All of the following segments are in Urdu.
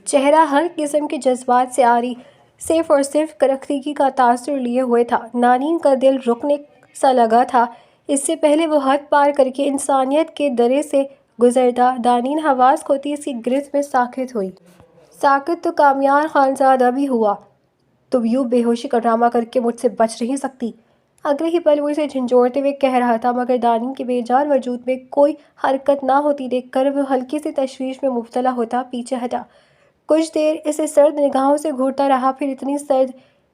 چہرہ ہر قسم کے جذبات سے عاری، صرف اور صرف کرختگی کا تاثر لیے ہوئے تھا۔ نانین کا دل رکنے سا لگا تھا۔ اس سے پہلے وہ حد پار کر کے انسانیت کے درے سے گزرتا، دانین حواس کھوتی اس کی گرفت میں ساکت ہوئی۔ ساکت تو کامیار خانزادہ بھی ہوا۔ تم یوں بے ہوشی کا ڈرامہ کر کے مجھ سے بچ نہیں سکتی۔ اگلے ہی پل وہ اسے جھنجھوڑتے ہوئے کہہ رہا تھا، مگر دانین کے بے جان وجود میں کوئی حرکت نہ ہوتی دیکھ کر وہ ہلکی سی تشویش میں مبتلا ہوتا پیچھے ہٹا۔ کچھ دیر اسے سرد نگاہوں سے گھورتا رہا، پھر اتنی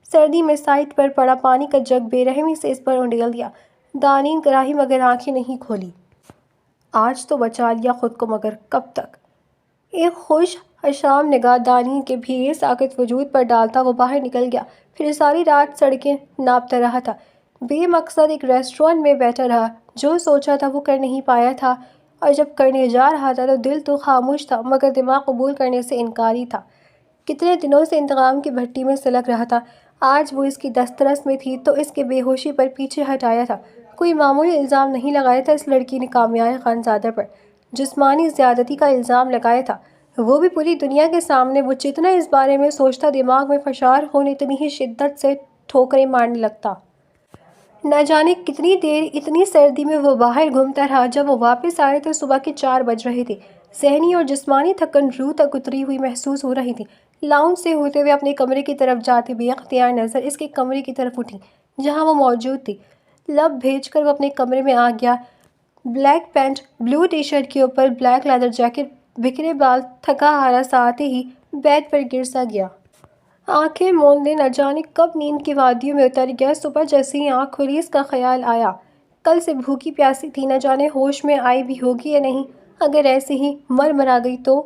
سردی میں سائٹ پر پڑا پانی کا جگ بے رحمی سے اس پر انڈیل دیا۔ دانین کراہی مگر آنکھیں نہیں کھولی۔ آج تو بچا لیا خود کو، مگر کب تک؟ ایک خوش حشام نگاہ دانین کے بھیگے ساکت وجود پر ڈالتا وہ باہر نکل گیا۔ پھر ساری رات سڑکیں ناپتا رہا تھا، بے مقصد ایک ریسٹورانٹ میں بیٹھا رہا۔ جو سوچا تھا وہ کر نہیں پایا تھا، اور جب کرنے جا رہا تھا تو دل تو خاموش تھا مگر دماغ قبول کرنے سے انکاری تھا۔ کتنے دنوں سے انتقام کی بھٹی میں سلگ رہا تھا، آج وہ اس کی دسترس میں تھی تو اس کے بے ہوشی پر پیچھے ہٹایا تھا۔ کوئی معمولی الزام نہیں لگایا تھا اس لڑکی نے کامیار خانزادہ پر، جسمانی زیادتی کا الزام لگایا تھا، وہ بھی پوری دنیا کے سامنے۔ وہ جتنا اس بارے میں سوچتا دماغ میں فشار خون اتنی ہی شدت سے ٹھوکریں مارنے لگتا۔ نہ جانے کتنی دیر اتنی سردی میں وہ باہر گھومتا رہا۔ جب وہ واپس آئے تو صبح کے 4 بج رہے تھے۔ ذہنی اور جسمانی تھکن روح تک اتری ہوئی محسوس ہو رہی تھی۔ لاؤنج سے ہوتے ہوئے اپنے کمرے کی طرف جاتے بے اختیار نظر اس کے کمرے کی طرف اٹھی جہاں وہ موجود تھی۔ لب بھیج کر وہ اپنے کمرے میں آ گیا۔ بلیک پینٹ، بلو ٹی شرٹ کے اوپر بلیک لیدر جیکٹ، بکھرے بال، تھکا ہارا سا آتے ہی بیڈ پر گر سا گیا۔ آنکھیں موندے نہ جانے کب نیند کی وادیوں میں اتر گیا۔ صبح جیسے ہی آنکھ کھلی اس کا خیال آیا، کل سے بھوکی پیاسی تھی، نہ جانے ہوش میں آئی بھی ہوگی یا نہیں۔ اگر ایسے ہی مر مرا گئی تو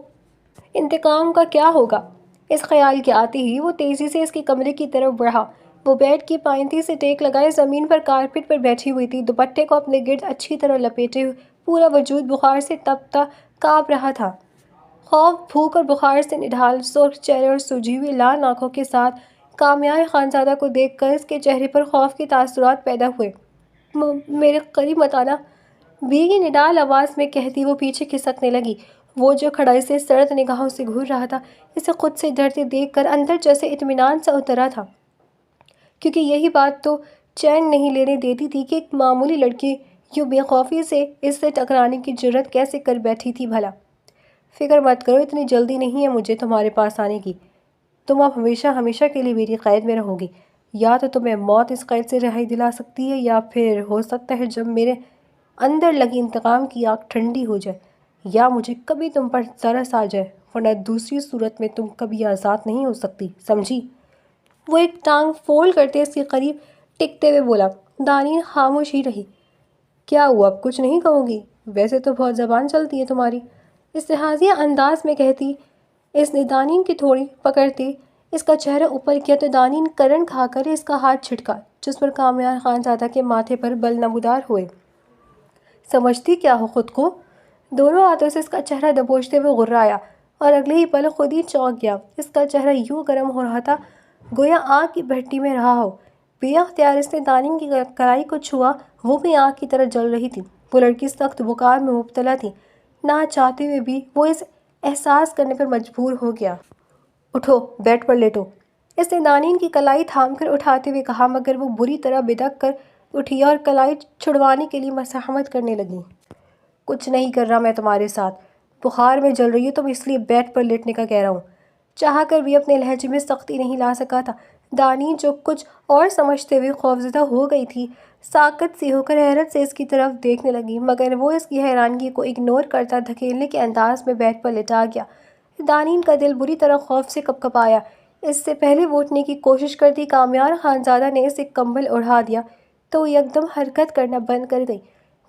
انتقام کا کیا ہوگا؟ اس خیال کے آتے ہی وہ تیزی سے اس کے کمرے کی طرف بڑھا۔ وہ بیڈ کی پائنتی سے ٹیک لگائے زمین پر کارپیٹ پر بیٹھی ہوئی تھی، دوپٹے کو اپنے گرد اچھی طرح لپیٹے ہوئے، پورا وجود بخار سے تپتا کانپ رہا تھا۔ خوف، بھوک اور بخار سے نڈھال، سرخ چہرے اور سوجی ہوئی لال آنکھوں کے ساتھ کامیار خانزادہ کو دیکھ کر اس کے چہرے پر خوف کے تاثرات پیدا ہوئے۔ میرے قریب مت آنا، بھیگی نڈال آواز میں کہتی وہ پیچھے کھسکنے لگی۔ وہ جو کھڑا اسے سرد نگاہوں سے گھور رہا تھا، اسے خود سے ڈرتے دیکھ کر اندر جیسے اطمینان سا اترا تھا، کیونکہ یہی بات تو چین نہیں لینے دیتی تھی کہ ایک معمولی لڑکی یوں بے خوفی سے اس سے ٹکرانے کی جرأت کیسے کر بیٹھی تھی بھلا۔ فکر مت کرو، اتنی جلدی نہیں ہے مجھے تمہارے پاس آنے کی۔ تم اب ہمیشہ ہمیشہ کے لیے میری قید میں رہو گی۔ یا تو تمہیں موت اس قید سے رہائی دلا سکتی ہے، یا پھر ہو سکتا ہے جب میرے اندر لگی انتقام کی آگ ٹھنڈی ہو جائے، یا مجھے کبھی تم پر ترس آ جائے، ورنہ دوسری صورت میں تم کبھی آزاد نہیں ہو سکتی، سمجھی؟ وہ ایک ٹانگ فولڈ کرتے اس کے قریب ٹکتے ہوئے بولا۔ دانین خاموش ہی رہی۔ کیا ہوا، اب کچھ نہیں کہو گی؟ ویسے تو بہت زبان چلتی ہے تمہاری، استحاضیہ انداز میں کہتی اس نے دانین کی تھوڑی پکڑتے اس کا چہرہ اوپر کیا تو دانین کرن کھا کر اس کا ہاتھ چھٹکا جس پر کامیار خانزادہ کے ماتھے پر بل نمودار ہوئے۔ سمجھتی کیا ہو خود کو؟ دونوں ہاتھوں سے اس کا چہرہ دبوچتے ہوئے غرایا اور اگلے ہی پل خود ہی چونک گیا۔ اس کا چہرہ یوں گرم ہو رہا تھا گویا آگ کی بھٹی میں رہا ہو۔ بے اختیار اس نے دانین کی کلائی کو چھوا، وہ بھی آگ کی طرح جل رہی تھی۔ وہ لڑکی سخت بخار میں مبتلا تھی، نہ چاہتے ہوئے بھی وہ اس احساس کرنے پر مجبور ہو گیا۔ اٹھو، بیڈ پر لیٹو، اس نے دانین کی کلائی تھام کر اٹھاتے ہوئے کہا، مگر وہ بری طرح بدک کر اٹھی اور کلائی چھڑوانے کے لیے مزاحمت کرنے لگی۔ کچھ نہیں کر رہا میں تمہارے ساتھ، بخار میں جل رہی ہو تم اس لیے بیڈ پر لیٹنے کا کہہ رہا ہوں۔ چاہ کر بھی اپنے لہجے میں سختی نہیں لا سکا تھا۔ دانین جو کچھ اور سمجھتے ہوئے خوفزدہ ہو گئی تھی، ساکت سی ہو کر حیرت سے اس کی طرف دیکھنے لگی، مگر وہ اس کی حیرانگی کو اگنور کرتا دھکیلنے کے انداز میں بیڈ پر لٹا گیا۔ دانین کا دل بری طرح خوف سے کپکپایا۔ اس سے پہلے وہ اٹھنے کی کوشش کرتی کامیار خانزادہ نے اسے کمبل اوڑھا دیا تو وہ یکدم حرکت کرنا بند کر گئی۔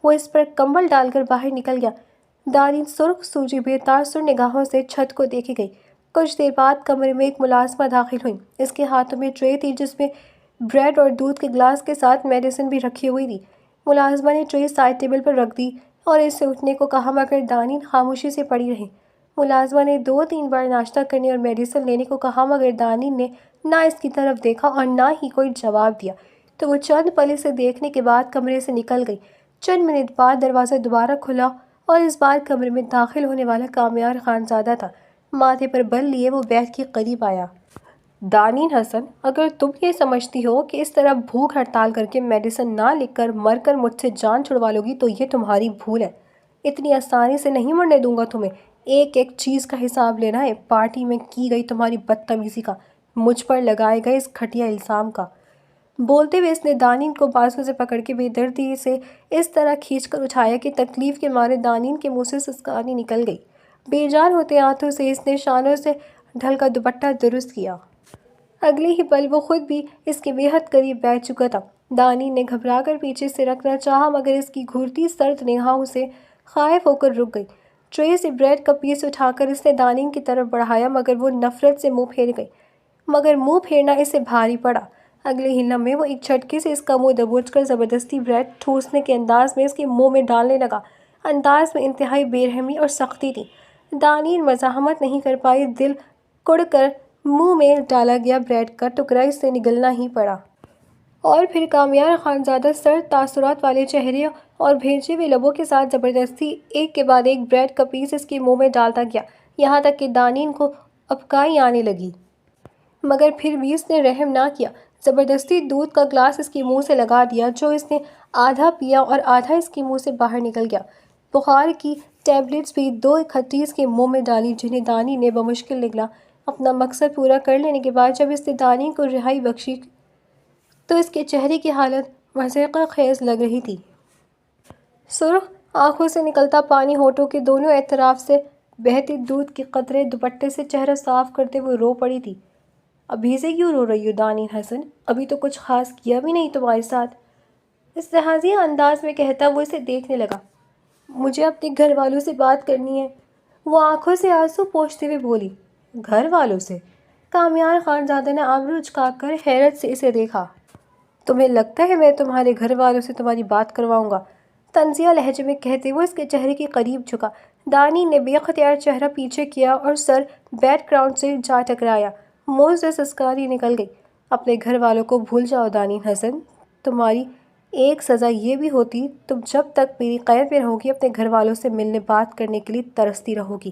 وہ اس پر کمبل ڈال کر باہر نکل گیا۔ دانین سرخ سوجی بے تاثر نگاہوں سے چھت کو دیکھے گئی۔ کچھ دیر بعد کمرے میں ایک ملازمہ داخل ہوئی۔ اس کے ہاتھوں میں ٹرے تھی جس میں بریڈ اور دودھ کے گلاس کے ساتھ میڈیسن بھی رکھی ہوئی تھی۔ ملازمہ نے ٹرے سائڈ ٹیبل پر رکھ دی اور اس سے اٹھنے کو کہا، مگر دانین خاموشی سے پڑی رہی۔ ملازمہ نے 2-3 بار ناشتہ کرنے اور میڈیسن لینے کو کہا، مگر دانین نے نہ اس کی طرف دیکھا اور نہ ہی کوئی جواب دیا تو وہ چند پل اسے دیکھنے کے بعد کمرے سے نکل گئی۔ چند منٹ بعد دروازہ دوبارہ کھلا اور اس بار کمرے میں داخل ہونے والا کامیار خانزادہ تھا۔ ماتھے پر بل لیے وہ بیت کے قریب آیا۔ دانین حسن، اگر تم یہ سمجھتی ہو کہ اس طرح بھوک ہڑتال کر کے میڈیسن نہ لکھ کر مر کر مجھ سے جان چھڑوا لو گی تو یہ تمہاری بھول ہے۔ اتنی آسانی سے نہیں مرنے دوں گا تمہیں۔ ایک ایک چیز کا حساب لینا ہے، پارٹی میں کی گئی تمہاری بدتمیزی کا، مجھ پر لگائے گئے اس گھٹیا الزام کا۔ بولتے ہوئے اس نے دانین کو بازو سے پکڑ کے بے دردی سے اس طرح کھینچ کر اٹھایا کہ تکلیف کے مارے دانین کے منہ سے سسکانی نکل گئی۔ بے جان ہوتے ہاتھوں سے اس نے شانوں سے ڈھل کا دوپٹہ درست کیا۔ اگلے ہی پل وہ خود بھی اس کے بے حد قریب بیٹھ چکا تھا۔ دانین نے گھبرا کر پیچھے سے رکھنا چاہا مگر اس کی گھورتی سرد نگاہوں سے خائف ہو کر رک گئی۔ ٹرے سے بریڈ کا پیس اٹھا کر اس نے دانین کی طرف بڑھایا مگر وہ نفرت سے منہ پھیر گئی، مگر منہ پھیرنا اسے بھاری پڑا۔ اگلے ہی لمحے وہ ایک جھٹکے سے اس کا منہ دبوچ کر زبردستی بریڈ ٹھوسنے کے انداز میں اس کے منہ میں ڈالنے لگا۔ انداز میں انتہائی بے رحمی اور سختی تھی۔ دانین مزاحمت نہیں کر پائی، دل کڑ کر منہ میں ڈالا گیا بریڈ کا ٹکڑا اس سے نگلنا ہی پڑا۔ اور پھر کامیار خانزادہ سرد تاثرات والے چہرے اور بھیجے ہوئے لبوں کے ساتھ زبردستی ایک کے بعد ایک بریڈ کا پیس اس کے منہ میں ڈالتا گیا، یہاں تک کہ دانین کو ابکائی آنے لگی۔ مگر پھر بھی اس نے رحم نہ کیا۔ زبردستی دودھ کا گلاس اس کے منہ سے لگا دیا، جو اس نے آدھا پیا اور آدھا اس کے منہ سے باہر نکل گیا۔ بخار کی ٹیبلٹس بھی 2 اکٹھی اس کے منہ میں ڈالی جنہیں دانین نے بمشکل نگلا۔ اپنا مقصد پورا کر لینے کے بعد جب اس نے دانین کو رہائی بخشی تو اس کے چہرے کی حالت مضحکہ خیز لگ رہی تھی۔ سرخ آنکھوں سے نکلتا پانی ہونٹوں کے دونوں اطراف سے بہتے دودھ کے قطرے دوپٹے سے چہرہ صاف کرتے وہ رو پڑی تھی۔ ابھی سے کیوں رو رہی ہو دانین حسن؟ ابھی تو کچھ خاص کیا بھی نہیں تمہارے ساتھ۔ استہزائیہ انداز میں کہتا وہ اسے دیکھنے لگا۔ مجھے اپنے گھر والوں سے بات کرنی ہے، وہ آنکھوں سے آنسو پوچھتے ہوئے بولی۔ گھر والوں سے؟ کامیار خانزادہ نے آبرو اچکا کر حیرت سے اسے دیکھا۔ تمہیں لگتا ہے میں تمہارے گھر والوں سے تمہاری بات کرواؤں گا؟ طنزیہ لہجے میں کہتے وہ اس کے چہرے کے قریب جھکا۔ دانین نے بے اختیار چہرہ پیچھے کیا اور سر بیک گراؤنڈ سے جا ٹکرایا۔ منہ سے سسکانی نکل گئی۔ اپنے گھر والوں کو بھول جاؤ دانین حسن، تمہاری ایک سزا یہ بھی ہوتی تم جب تک میری قید میں رہو گی اپنے گھر والوں سے ملنے بات کرنے کے لیے ترستی رہو گی۔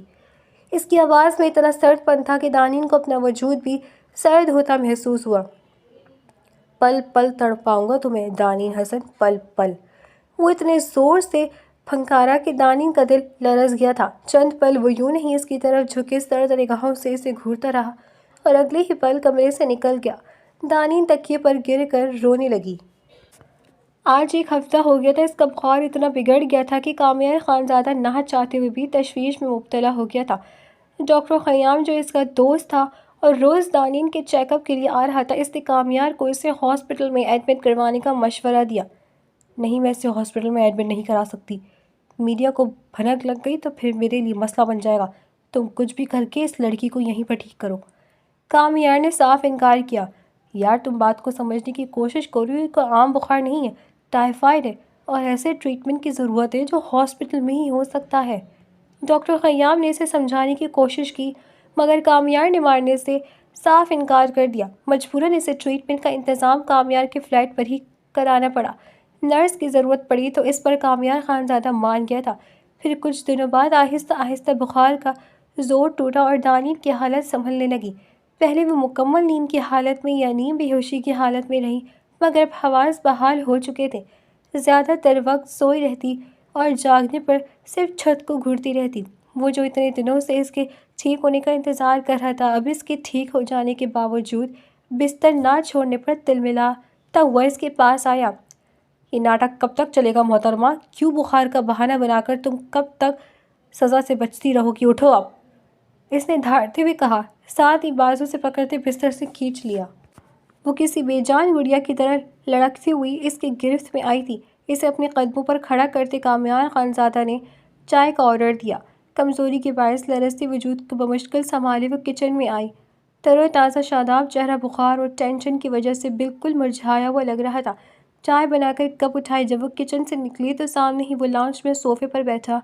اس کی آواز میں اتنا سرد پن تھا کہ دانین کو اپنا وجود بھی سرد ہوتا محسوس ہوا۔ پل پل تڑپاؤں گا تمہیں دانین حسن، پل پل۔ وہ اتنے زور سے پھنکارا کہ دانین کا دل لرز گیا تھا۔ چند پل وہ یوں نہیں اس کی طرف جھکے سرد نگاہوں سے اسے گھورتا رہا اور اگلے ہی پل کمرے سے نکل گیا۔ دانین تکیے پر گر کر رونے لگی۔ آج 1 ہفتہ ہو گیا تھا اس کا بخار اتنا بگڑ گیا تھا کہ کامیار خانزادہ نہ چاہتے ہوئے بھی تشویش میں مبتلا ہو گیا تھا۔ ڈاکٹر خیام جو اس کا دوست تھا اور روز دانین کے چیک اپ کے لیے آ رہا تھا، اس نے کامیار کو اسے ہاسپٹل میں ایڈمٹ کروانے کا مشورہ دیا۔ نہیں، میں اسے ہاسپٹل میں ایڈمٹ نہیں کرا سکتی۔ میڈیا کو بھنک لگ گئی تو پھر میرے لیے مسئلہ بن جائے گا۔ تم کچھ بھی کر کے اس لڑکی کو یہیں پر ٹھیک کرو۔ کامیار نے صاف انکار کیا۔ یار تم بات کو سمجھنے کی کوشش کرو، یہ کوئی عام بخار نہیں ہے، ٹائیفائڈ ہے اور ایسے ٹریٹمنٹ کی ضرورت ہے جو ہاسپٹل میں ہی ہو سکتا ہے۔ ڈاکٹر خیام نے اسے سمجھانے کی کوشش کی مگر کامیار نے ماننے سے صاف انکار کر دیا۔ مجبوراً اسے ٹریٹمنٹ کا انتظام کامیار کے فلیٹ پر ہی کرانا پڑا۔ نرس کی ضرورت پڑی تو اس پر کامیار خانزادہ مان گیا تھا۔ پھر کچھ دنوں بعد آہستہ آہستہ بخار کا زور ٹوٹا اور دانین کی حالت سنبھلنے لگی۔ پہلے وہ مکمل نیند کی حالت میں یا نیم بے ہوشی کی حالت میں رہی مگر اب حواس بحال ہو چکے تھے۔ زیادہ تر وقت سوئی رہتی اور جاگنے پر صرف چھت کو گھورتی رہتی۔ وہ جو اتنے دنوں سے اس کے ٹھیک ہونے کا انتظار کر رہا تھا، اب اس کے ٹھیک ہو جانے کے باوجود بستر نہ چھوڑنے پر تلملاتا ہوا اس کے پاس آیا۔ یہ ناٹک کب تک چلے گا محترمہ؟ کیوں بخار کا بہانہ بنا کر تم کب تک سزا سے بچتی رہو گی؟ اٹھو اب، اس نے دھاڑتے ہوئے کہا، ساتھ ہی بازو سے پکڑتے بستر سے کھینچ لیا۔ وہ کسی بے جان گڑیا کی طرح لڑکتی ہوئی اس کی گرفت میں آئی تھی۔ اسے اپنے قدموں پر کھڑا کرتے کامیار خانزادہ نے چائے کا آرڈر دیا۔ کمزوری کے باعث لرزتے وجود کو بمشکل سنبھالے وہ کچن میں آئی۔ تر و تازہ شاداب چہرہ بخار اور ٹینشن کی وجہ سے بالکل مرجھایا ہوا لگ رہا تھا۔ چائے بنا کر کپ اٹھائے جب وہ کچن سے نکلی تو سامنے ہی وہ لاؤنج میں صوفے پر بیٹھا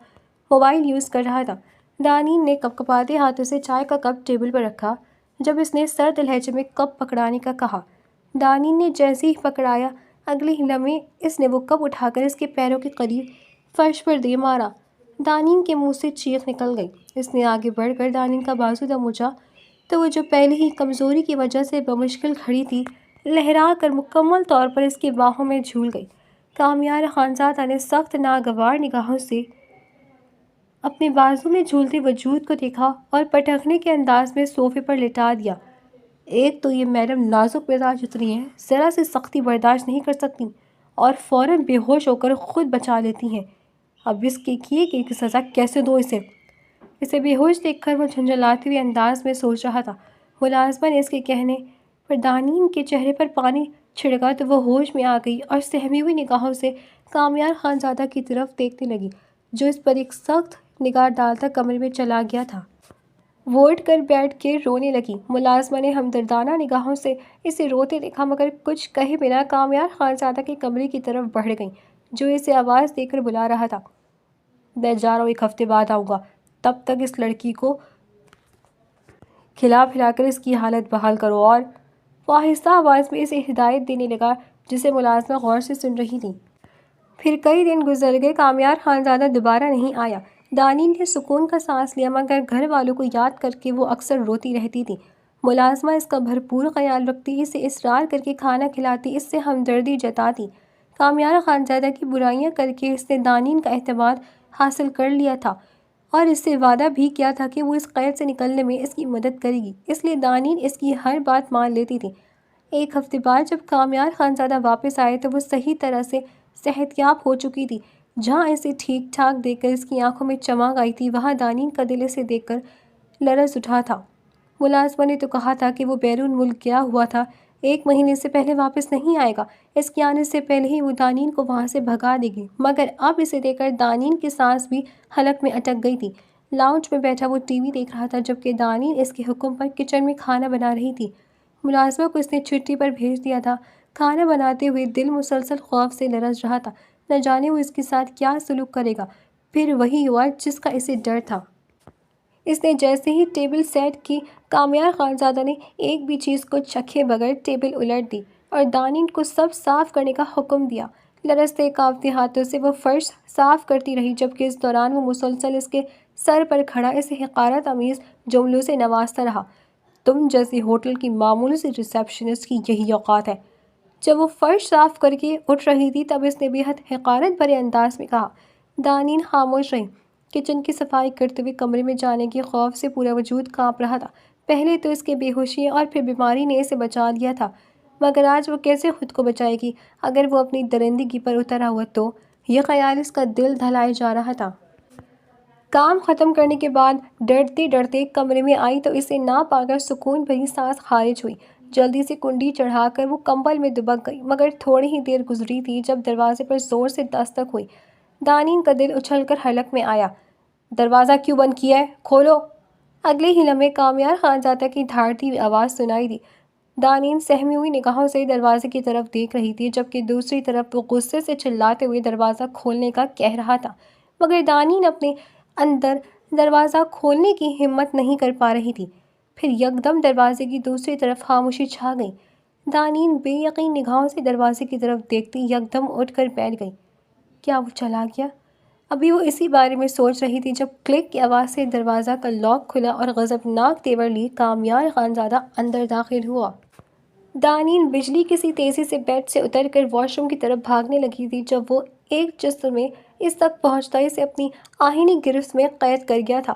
موبائل یوز کر رہا تھا۔ دانین نے کپکپاتے ہاتھوں سے چائے کا کپ ٹیبل پر رکھا جب اس نے سرد لہجے میں کپ پکڑانے کا کہا۔ دانین نے جیسے ہی پکڑایا، اگلے ہی لمحے اس نے وہ کپ اٹھا کر اس کے پیروں کے قریب فرش پر دے مارا۔ دانین کے منہ سے چیخ نکل گئی۔ اس نے آگے بڑھ کر دانین کا بازو دبوچا تو وہ جو پہلے ہی کمزوری کی وجہ سے بمشکل کھڑی تھی، لہرا کر مکمل طور پر اس کی باہوں میں جھول گئی۔ کامیار خانزادہ نے سخت ناگوار نگاہوں سے اپنے بازو میں جھولتے وجود کو دیکھا اور پٹخنے کے انداز میں صوفے پر لٹا دیا۔ ایک تو یہ میڈم نازک مزاج اتنی ہیں، ذرا سی سختی برداشت نہیں کر سکتی اور فوراً بے ہوش ہو کر خود بچا لیتی ہیں۔ اب اس کے کیے کی سزا کیسے دوں اسے بے ہوش دیکھ کر وہ جھنجھلاتے ہوئے انداز میں سوچ رہا تھا۔ ملازمہ نے اس کے کہنے پر دانین کے چہرے پر پانی چھڑکا تو وہ ہوش میں آ گئی اور سہمی ہوئی نگاہوں سے کامیار خانزادہ کی طرف دیکھنے لگی، جو اس پر ایک سخت نگاہ ڈالتا کمرے میں چلا گیا تھا۔ وہ اٹھ کر بیٹھ کے رونے لگی۔ ملازمہ نے ہمدردانہ نگاہوں سے اسے روتے دیکھا مگر کچھ کہے بنا کامیار خانزادہ کے کمرے کی طرف بڑھ گئی، جو اسے آواز دے کر بلا رہا تھا۔ میں جا رہا ہوں، 1 ہفتے بعد آؤں گا، تب تک اس لڑکی کو کھلا پھلا کر اس کی حالت بحال کرو اور وہ آہستہ آواز میں اسے ہدایت دینے لگا، جسے ملازمہ غور سے سن رہی تھی۔ پھر کئی دن گزر گئے، کامیار خانزادہ دوبارہ نہیں آیا۔ دانین نے سکون کا سانس لیا مگر گھر والوں کو یاد کر کے وہ اکثر روتی رہتی تھی۔ ملازمہ اس کا بھرپور خیال رکھتی، اسے اصرار کر کے کھانا کھلاتی، اس سے ہمدردی جتاتی۔ کامیار خانزادہ کی برائیاں کر کے اس نے دانین کا اعتماد حاصل کر لیا تھا اور اس سے وعدہ بھی کیا تھا کہ وہ اس قید سے نکلنے میں اس کی مدد کرے گی، اس لیے دانین اس کی ہر بات مان لیتی تھی۔ 1 ہفتے بعد جب کامیار خانزادہ واپس آئے تو وہ صحیح طرح سے صحت یاب ہو چکی تھی۔ جہاں اسے ٹھیک ٹھاک دیکھ کر اس کی آنکھوں میں چمک آئی تھی، وہاں دانین کا دل اسے دیکھ کر لرز اٹھا تھا۔ ملازمہ نے تو کہا تھا کہ وہ بیرون ملک گیا ہوا تھا، 1 مہینے سے پہلے واپس نہیں آئے گا، اس کے آنے سے پہلے ہی وہ دانین کو وہاں سے بھگا دے گی، مگر اب اسے دیکھ کر دانین کی سانس بھی حلق میں اٹک گئی تھی۔ لاؤنج میں بیٹھا وہ ٹی وی دیکھ رہا تھا جبکہ دانین اس کے حکم پر کچن میں کھانا بنا رہی تھی۔ ملازمہ کو اس نے چھٹی پر بھیج دیا تھا۔ کھانا بناتے ہوئے دل مسلسل خوف سے لرز رہا تھا، نہ جانے وہ اس کے ساتھ کیا سلوک کرے گا۔ پھر وہی ہوا جس کا اسے ڈر تھا۔ اس نے جیسے ہی ٹیبل سیٹ کی، کامیار خانزادہ نے ایک بھی چیز کو چکھے بغیر ٹیبل الٹ دی اور دانین کو سب صاف کرنے کا حکم دیا۔ لرزتے کانپتے ہاتھوں سے وہ فرش صاف کرتی رہی جبکہ اس دوران وہ مسلسل اس کے سر پر کھڑا اسے حقارت آمیز جملوں سے نوازتا رہا۔ تم جیسی ہوٹل کی معمولی سی ریسیپشنسٹ کی یہی اوقات ہے۔ جب وہ فرش صاف کر کے اٹھ رہی تھی تب اس نے بے حد حقارت بھرے انداز میں کہا۔ دانین خاموش رہی۔ کچن کی صفائی کرتے ہوئے کمرے میں جانے کے خوف سے پورا وجود کانپ رہا تھا۔ پہلے تو اس کے بے ہوشی اور پھر بیماری نے اسے بچا لیا تھا، مگر آج وہ کیسے خود کو بچائے گی اگر وہ اپنی درندگی پر اترا ہوا تو؟ یہ خیال اس کا دل دہلائے جا رہا تھا۔ کام ختم کرنے کے بعد ڈرتے ڈرتے کمرے میں آئی تو اسے نہ پا کر سکون بھری سانس خارج ہوئی۔ جلدی سے کنڈی چڑھا کر وہ کمبل میں دبک گئی، مگر تھوڑی ہی دیر گزری تھی جب دروازے پر زور سے دستک ہوئی۔ دانین کا دل اچھل کر حلق میں آیا۔ دروازہ کیوں بند کیا ہے؟ کھولو! اگلے ہی لمحے کامیار خانزادہ کی دھاڑتی ہوئی آواز سنائی دی۔ دانین سہمی ہوئی نگاہوں سے دروازے کی طرف دیکھ رہی تھی جبکہ دوسری طرف وہ غصے سے چلاتے ہوئے دروازہ کھولنے کا کہہ رہا تھا، مگر دانین اپنے اندر دروازہ کھولنے کی ہمت نہیں کر پا رہی تھی۔ پھر یکدم دروازے کی دوسری طرف خاموشی چھا گئی۔ دانین بے یقین نگاہوں سے دروازے کی طرف دیکھتی یکدم اٹھ کر بیٹھ گئی۔ کیا وہ چلا گیا؟ ابھی وہ اسی بارے میں سوچ رہی تھی جب کلک کی آواز سے دروازہ کا لاک کھلا اور غضبناک تیور لیے کامیار خانزادہ اندر داخل ہوا۔ دانین بجلی کسی تیزی سے بیڈ سے اتر کر واش روم کی طرف بھاگنے لگی تھی جب وہ ایک جسم میں اس تک پہنچتا اسے اپنی آہنی گرفت میں قید کر گیا تھا۔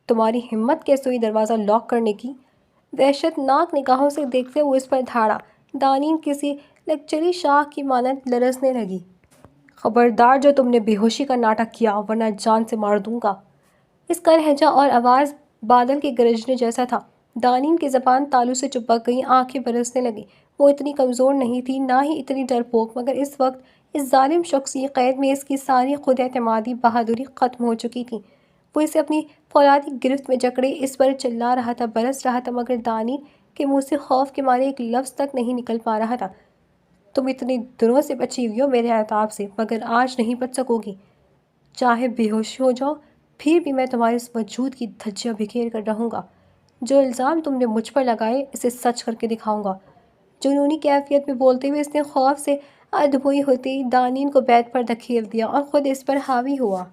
تمہاری ہمت کیسے ہوئی دروازہ لاک کرنے کی؟ وحشت ناک نگاہوں سے دیکھتے ہوئے اس پر دھاڑا۔ دانین کسی لگچری شاخ کی مانند لرزنے لگی۔ خبردار جو تم نے بے ہوشی کا ناٹک کیا ورنہ جان سے مار دوں گا۔ اس کا لہجہ اور آواز بادل کے گرجنے جیسا تھا۔ دانین کی زبان تالو سے چپک گئی، آنکھیں برسنے لگیں۔ وہ اتنی کمزور نہیں تھی، نہ ہی اتنی ڈرپوک، مگر اس وقت اس ظالم شخص کی قید میں اس کی ساری خود اعتمادی بہادری ختم ہو چکی تھی۔ وہ اسے اپنی فولادی گرفت میں جکڑے اس پر چلا رہا تھا، برس رہا تھا، مگر دانین کے منہ سے خوف کے مارے ایک لفظ تک نہیں نکل پا رہا تھا۔ تم اتنے دنوں سے بچی ہوئی ہو میرے عتاب سے، مگر آج نہیں بچ سکو گی۔ چاہے بے ہوش ہو جاؤ پھر بھی میں تمہارے اس وجود کی دھجیاں بکھیر کر رہوں گا۔ جو الزام تم نے مجھ پر لگائے اسے سچ کر کے دکھاؤں گا۔ جنونی کیفیت میں بولتے ہوئے اس نے خوف سے ادھموئی ہوتی دانین کو بیڈ پر دھکیل دیا اور خود اس پر حاوی ہوا۔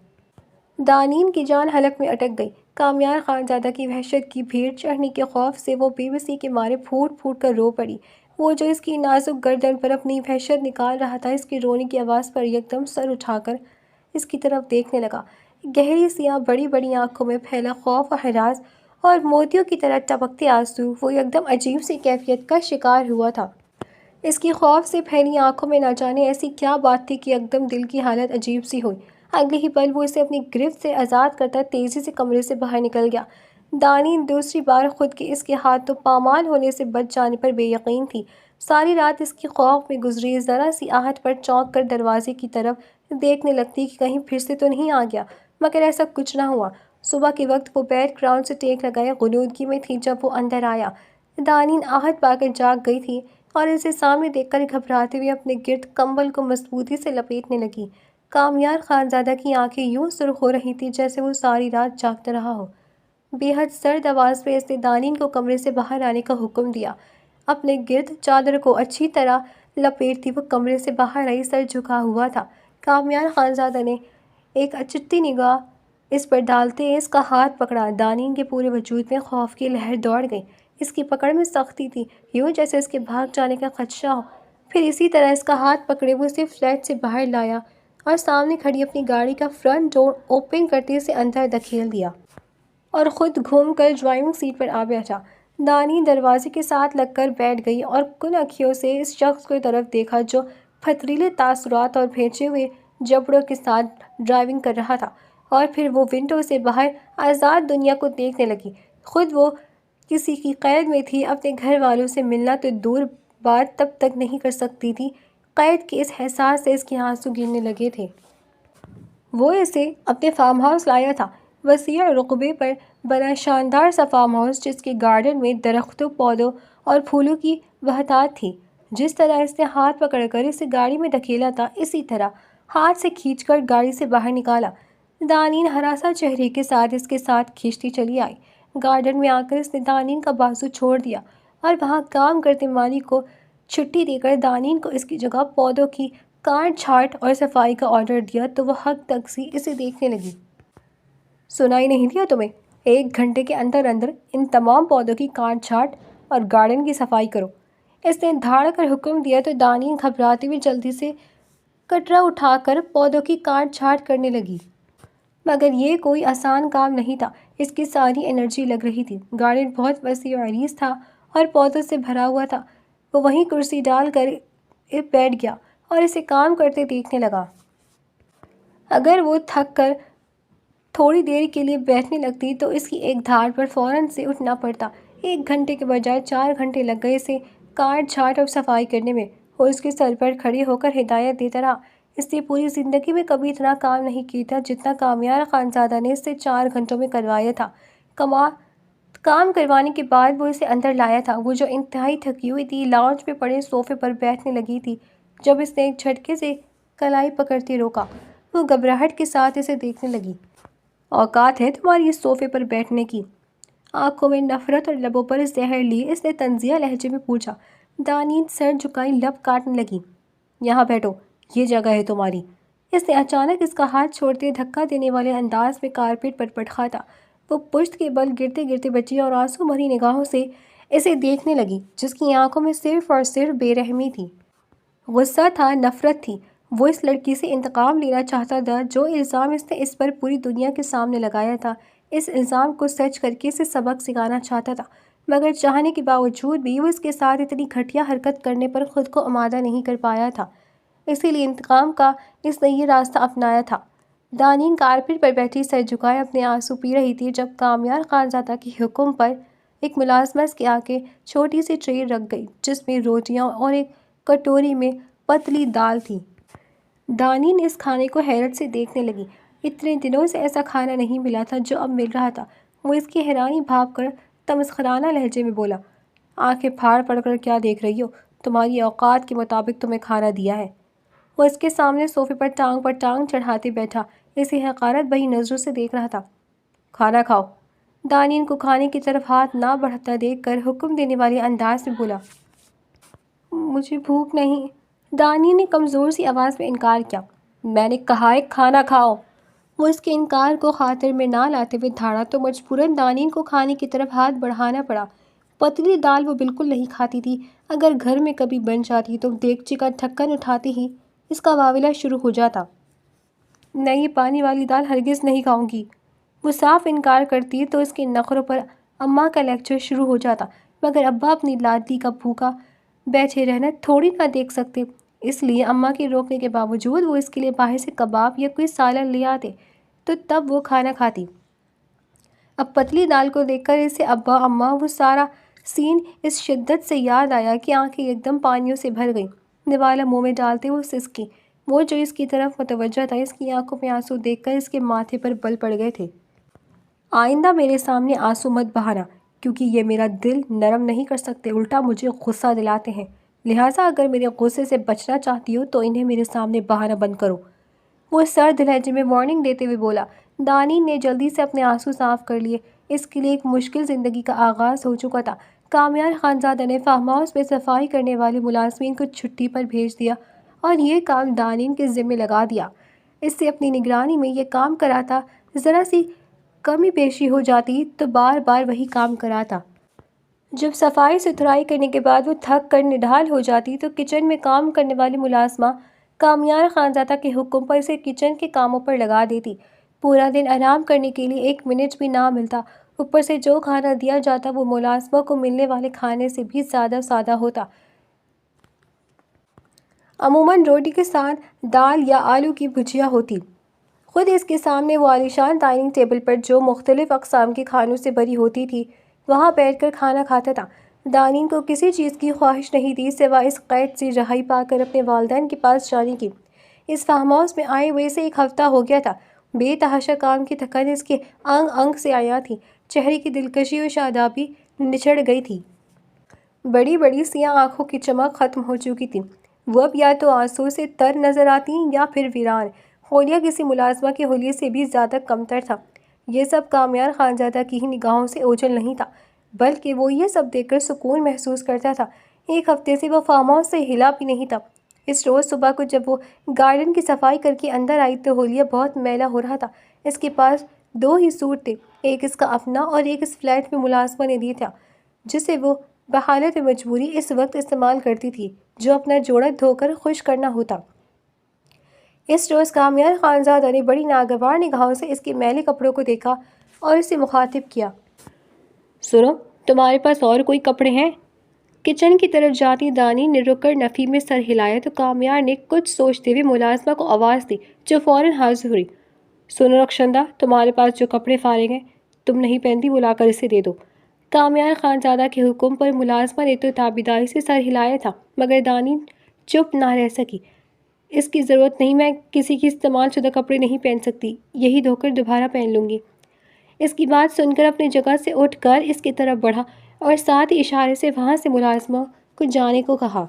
دانین کی جان حلق میں اٹک گئی۔ کامیار خانزادہ کی وحشت کی بھیڑ چڑھنے کے خوف سے وہ بے بسی کے مارے پھوٹ پھوٹ کر رو پڑی۔ وہ جو اس کی نازک گردن پر اپنی وحشت نکال رہا تھا، اس کی رونے کی آواز پر یکدم سر اٹھا کر اس کی طرف دیکھنے لگا۔ گہری سیاہ بڑی بڑی آنکھوں میں پھیلا خوف و ہراس اور موتیوں کی طرح ٹپکتے آنسو، وہ یکدم عجیب سی کیفیت کا شکار ہوا تھا۔ اس کی خوف سے پھیلی آنکھوں میں نہ جانے ایسی کیا بات تھی کہ یکدم دل کی حالت عجیب سی ہوئی۔ اگلے ہی پل وہ اسے اپنی گرفت سے آزاد کرتا تیزی سے کمرے سے باہر نکل گیا۔ دانین دوسری بار خود کے اس کے ہاتھوں پامال ہونے سے بچ جانے پر بے یقین تھی۔ ساری رات اس کی خوف میں گزری، ذرا سی آہٹ پر چونک کر دروازے کی طرف دیکھنے لگتی کہ کہیں پھر سے تو نہیں آ گیا، مگر ایسا کچھ نہ ہوا۔ صبح کے وقت وہ بیڈ گراؤنڈ سے ٹیک لگائے غنودگی میں تھی جب وہ اندر آیا۔ دانین آہٹ پا کر جاگ گئی تھی اور اسے سامنے دیکھ کر گھبراتے ہوئے اپنے گرد کمبل کو مضبوطی سے لپیٹنے لگی۔ کامیار خانزادہ کی آنکھیں یوں سرخ ہو رہی تھیں جیسے وہ ساری رات جاگتا رہا ہو۔ بے حد سرد آواز میں اس نے دانین کو کمرے سے باہر آنے کا حکم دیا۔ اپنے گرد چادر کو اچھی طرح لپیٹتی وہ کمرے سے باہر آئی، سر جھکا ہوا تھا۔ کامیار خانزادہ نے ایک اچتی نگاہ اس پر ڈالتے اس کا ہاتھ پکڑا۔ دانین کے پورے وجود میں خوف کی لہر دوڑ گئی۔ اس کی پکڑ میں سختی تھی، یوں جیسے اس کے بھاگ جانے کا خدشہ ہو۔ پھر اسی طرح اس کا ہاتھ پکڑے وہ اسے فلیٹ سے باہر لایا اور سامنے کھڑی اپنی گاڑی کا فرنٹ ڈور اوپن کرتے اسے اندر دھکیل دیا اور خود گھوم کر ڈرائیونگ سیٹ پر آ بیٹھا۔ دانین دروازے کے ساتھ لگ کر بیٹھ گئی اور کن آنکھوں سے اس شخص کی طرف دیکھا جو پھتریلے تاثرات اور بھیجے ہوئے جبڑوں کے ساتھ ڈرائیونگ کر رہا تھا، اور پھر وہ ونڈو سے باہر آزاد دنیا کو دیکھنے لگی۔ خود وہ کسی کی قید میں تھی، اپنے گھر والوں سے ملنا تو دور بات تب تک نہیں کر سکتی تھی۔ قید کے اس احساس سے اس کے آنسو گرنے لگے تھے۔ وہ اسے اپنے فارم ہاؤس لایا تھا، وسیع رقبے پر بنا شاندار سا فارم ہاؤس جس کے گارڈن میں درختوں، پودوں اور پھولوں کی بہتات تھی۔ جس طرح اس نے ہاتھ پکڑ کر اسے گاڑی میں دھکیلا تھا، اسی طرح ہاتھ سے کھینچ کر گاڑی سے باہر نکالا۔ دانین ہراساں چہرے کے ساتھ اس کے ساتھ کھینچتی چلی آئی۔ گارڈن میں آ کر اس نے دانین کا بازو چھوڑ دیا اور وہاں کام کرتے مالک کو چھٹی دے کر دانین کو اس کی جگہ پودوں کی کاٹ چھانٹ اور صفائی کا آرڈر دیا تو وہ حق تک سی اسے دیکھنے لگی۔ سنائی نہیں دیا تمہیں؟ 1 گھنٹے کے اندر اندر ان تمام پودوں کی کاٹ چھانٹ اور گارڈن کی صفائی کرو۔ اس نے دھاڑ کر حکم دیا تو دانین گھبراتے ہوئے جلدی سے کٹرا اٹھا کر پودوں کی کاٹ چھانٹ کرنے لگی۔ مگر یہ کوئی آسان کام نہیں تھا، اس کی ساری انرجی لگ رہی تھی۔ گارڈن بہت وسیع و عریض تھا اور پودوں سے بھرا ہوا تھا۔ وہ وہیں کرسی ڈال کر بیٹھ گیا اور اسے کام کرتے دیکھنے لگا۔ اگر وہ تھک کر تھوڑی دیر کے لیے بیٹھنے لگتی تو اس کی ایک دھاڑ پر فوراً سے اٹھنا پڑتا۔ 1 گھنٹے کے بجائے 4 گھنٹے لگ گئے اسے کاٹ چھانٹ اور صفائی کرنے میں۔ وہ اس کے سر پر کھڑے ہو کر ہدایت دیتا رہا۔ اس نے پوری زندگی میں کبھی اتنا کام نہیں کیا تھا جتنا کامیار خانزادہ نے اس سے 4 گھنٹوں میں کروایا تھا۔ کام کروانے کے بعد وہ اسے اندر لایا تھا۔ وہ جو انتہائی تھکی ہوئی تھی، لاؤنج میں پڑے صوفے پر بیٹھنے لگی تھی جب اس نے ایک جھٹکے سے کلائی پکڑتے روکا۔ وہ گھبراہٹ کے ساتھ اسے دیکھنے لگی۔ اوقات ہے تمہاری اس صوفے پر بیٹھنے کی؟ آنکھوں میں نفرت اور لبوں پر زہر لیے اس نے طنزیہ لہجے میں پوچھا۔ دانین سر جھکائی لب کاٹنے لگی۔ یہاں بیٹھو، یہ جگہ ہے تمہاری۔ اس نے اچانک اس کا ہاتھ چھوڑتے دھکا دینے والے انداز میں کارپیٹ پر پٹخا تھا۔ وہ پشت کے بل گرتے گرتے بچی اور آنسو بھری نگاہوں سے اسے دیکھنے لگی، جس کی آنکھوں میں صرف اور صرف بے رحمی تھی۔ غصہ تھا، نفرت تھی۔ وہ اس لڑکی سے انتقام لینا چاہتا تھا۔ جو الزام اس نے اس پر پوری دنیا کے سامنے لگایا تھا، اس الزام کو سچ کر کے اسے سبق سکھانا چاہتا تھا، مگر چاہنے کے باوجود بھی وہ اس کے ساتھ اتنی گھٹیا حرکت کرنے پر خود کو آمادہ نہیں کر پایا تھا۔ اسی لیے انتقام کا اس نے یہ راستہ اپنایا تھا۔ دانین کارپیٹ پر بیٹھی سر جھکائے اپنے آنسو پی رہی تھی جب کامیار خانزادہ کے حکم پر ایک ملازمہ اس کے آگے چھوٹی سی ٹرے رکھ گئی جس میں روٹیاں اور ایک کٹوری میں پتلی دال تھی۔ دانین اس کھانے کو حیرت سے دیکھنے لگی۔ اتنے دنوں سے ایسا کھانا نہیں ملا تھا جو اب مل رہا تھا۔ وہ اس کی حیرانی بھانپ کر تمسخرانہ لہجے میں بولا، آنکھیں پھاڑ پڑ کر کیا دیکھ رہی ہو؟ تمہاری اوقات کے مطابق تمہیں کھانا دیا ہے۔ وہ اس کے سامنے صوفے پر ٹانگ چڑھاتے بیٹھا اسے حقارت بھری نظروں سے دیکھ رہا تھا۔ کھانا کھاؤ۔ دانین کو کھانے کی طرف ہاتھ نہ بڑھاتا دیکھ کر حکم دینے والے انداز میں بولا، مجھے بھوک نہیں۔ دانین نے کمزور سی آواز میں انکار کیا۔ میں نے کہا ہے کھانا کھاؤ۔ وہ اس کے انکار کو خاطر میں نہ لاتے ہوئے دھاڑا تو مجبوراً دانین کو کھانے کی طرف ہاتھ بڑھانا پڑا۔ پتلی دال وہ بالکل نہیں کھاتی تھی۔ اگر گھر میں کبھی بن جاتی تو دیگچی کا ڈھکن اٹھاتے ہی اس کا واویلا شروع ہو جاتا۔ میں یہ پانی والی دال ہرگز نہیں کھاؤں گی۔ وہ صاف انکار کرتی تو اس کے نخروں پر اماں کا لیکچر شروع ہو جاتا، مگر ابا اپنی لاڈلی کا بھوکا بیٹھے رہنا تھوڑی نہ دیکھ سکتے، اس لیے اماں کے روکنے کے باوجود وہ اس کے لیے باہر سے کباب یا کوئی سالن لے آتے تو تب وہ کھانا کھاتی۔ اب پتلی دال کو دیکھ کر اسے ابا اماں وہ سارا سین اس شدت سے یاد آیا کہ آنکھیں ایک دم پانیوں سے بھر گئیں۔ نوالا منہ میں ڈالتے وہ سسکی۔ وہ جو اس کی طرف متوجہ تھا اس کی آنکھوں میں آنسو دیکھ کر اس کے ماتھے پر بل پڑ گئے تھے۔ آئندہ میرے سامنے آنسو مت بہانا، کیونکہ یہ میرا دل نرم نہیں کر سکتے، الٹا مجھے غصہ دلاتے ہیں، لہٰذا اگر میرے غصے سے بچنا چاہتی ہو تو انہیں میرے سامنے بہانا بند کرو، وہ سرد لہجے میں وارننگ دیتے ہوئے بولا۔ دانین نے جلدی سے اپنے آنسو صاف کر لیے۔ اس کے لیے ایک مشکل زندگی کا آغاز ہو چکا تھا۔ کامیار خانزادہ نے فارم ہاؤس میں صفائی کرنے والے ملازمین کو چھٹی پر بھیج دیا اور یہ کام دانین کے ذمہ لگا دیا۔ اس سے اپنی نگرانی میں یہ کام کراتا، ذرا سی کمی بیشی ہو جاتی تو بار بار وہی کام کراتا۔ جب صفائی ستھرائی کرنے کے بعد وہ تھک کر نڈھال ہو جاتی تو کچن میں کام کرنے والی ملازمہ کامیار خانزادہ کے حکم پر اسے کچن کے کاموں پر لگا دیتی۔ پورا دن آرام کرنے کے لیے ایک منٹ بھی نہ ملتا، اوپر سے جو کھانا دیا جاتا وہ ملازمہ کو ملنے والے کھانے سے بھی زیادہ سادہ ہوتا، عموماً روٹی کے ساتھ دال یا آلو کی بھجیا ہوتی۔ خود اس کے سامنے وہ عالیشان ڈائننگ ٹیبل پر جو مختلف اقسام کے کھانوں سے بھری ہوتی تھی وہاں بیٹھ کر کھانا کھاتا تھا۔ دانین کو کسی چیز کی خواہش نہیں تھی سوائے اس قید سے رہائی پا کر اپنے والدین کے پاس جانے کی۔ اس فارم ہاؤس میں آئے ہوئے اسے ایک ہفتہ ہو گیا تھا۔ بے تحاشا کام کی تھکن اس کے انگ انگ سے آیا تھی، چہرے کی دلکشی اور شادابی نچڑ گئی تھی۔ بڑی بڑی سیاہ آنکھوں کی چمک ختم ہو چکی تھی، وہ اب یا تو آنسو سے تر نظر آتی یا پھر ویران۔ حولیہ کسی ملازمہ کے حلیے سے بھی زیادہ کمتر تھا۔ یہ سب کامیار خانزادہ کی ہی نگاہوں سے اوجھل نہیں تھا، بلکہ وہ یہ سب دیکھ کر سکون محسوس کرتا تھا۔ ایک ہفتے سے وہ فارم ہاؤس سے ہلا بھی نہیں تھا۔ اس روز صبح کو جب وہ گارڈن کی صفائی کر کے اندر آئی تو حولیہ بہت میلا ہو رہا تھا۔ اس کے پاس 2 ہی سوٹ تھے، ایک اس کا اپنا اور ایک اس فلیٹ میں ملازمہ نے دیا تھا، جسے وہ بحالت مجبوری اس وقت استعمال کرتی تھی جو اپنا جوڑا دھو کر خشک کرنا ہوتا۔ اس روز کامیار خانزادہ نے بڑی ناگوار نگاہوں سے اس کے میلے کپڑوں کو دیکھا اور اسے مخاطب کیا۔ سنو، تمہارے پاس اور کوئی کپڑے ہیں؟ کچن کی طرف جاتی دانین نے رک کر نفی میں سر ہلایا تو کامیار نے کچھ سوچتے ہوئے ملازمہ کو آواز دی جو فوراً حاضر ہوئی۔ سنو رخشندہ، تمہارے پاس جو کپڑے فارغ ہیں تم نہیں پہنتی وہ لا کر اسے دے دو۔ کامیار خانزادہ کے حکم پر ملازمہ نے تو تابعداری سے سر ہلایا تھا، مگر دانین چپ نہ رہ سکی۔ اس کی ضرورت نہیں، میں کسی کی استعمال شدہ کپڑے نہیں پہن سکتی، یہی دھو کر دوبارہ پہن لوں گی۔ اس کی بات سن کر اپنی جگہ سے اٹھ کر اس کی طرف بڑھا اور ساتھ ہی اشارے سے وہاں سے ملازمہ کو جانے کو کہا۔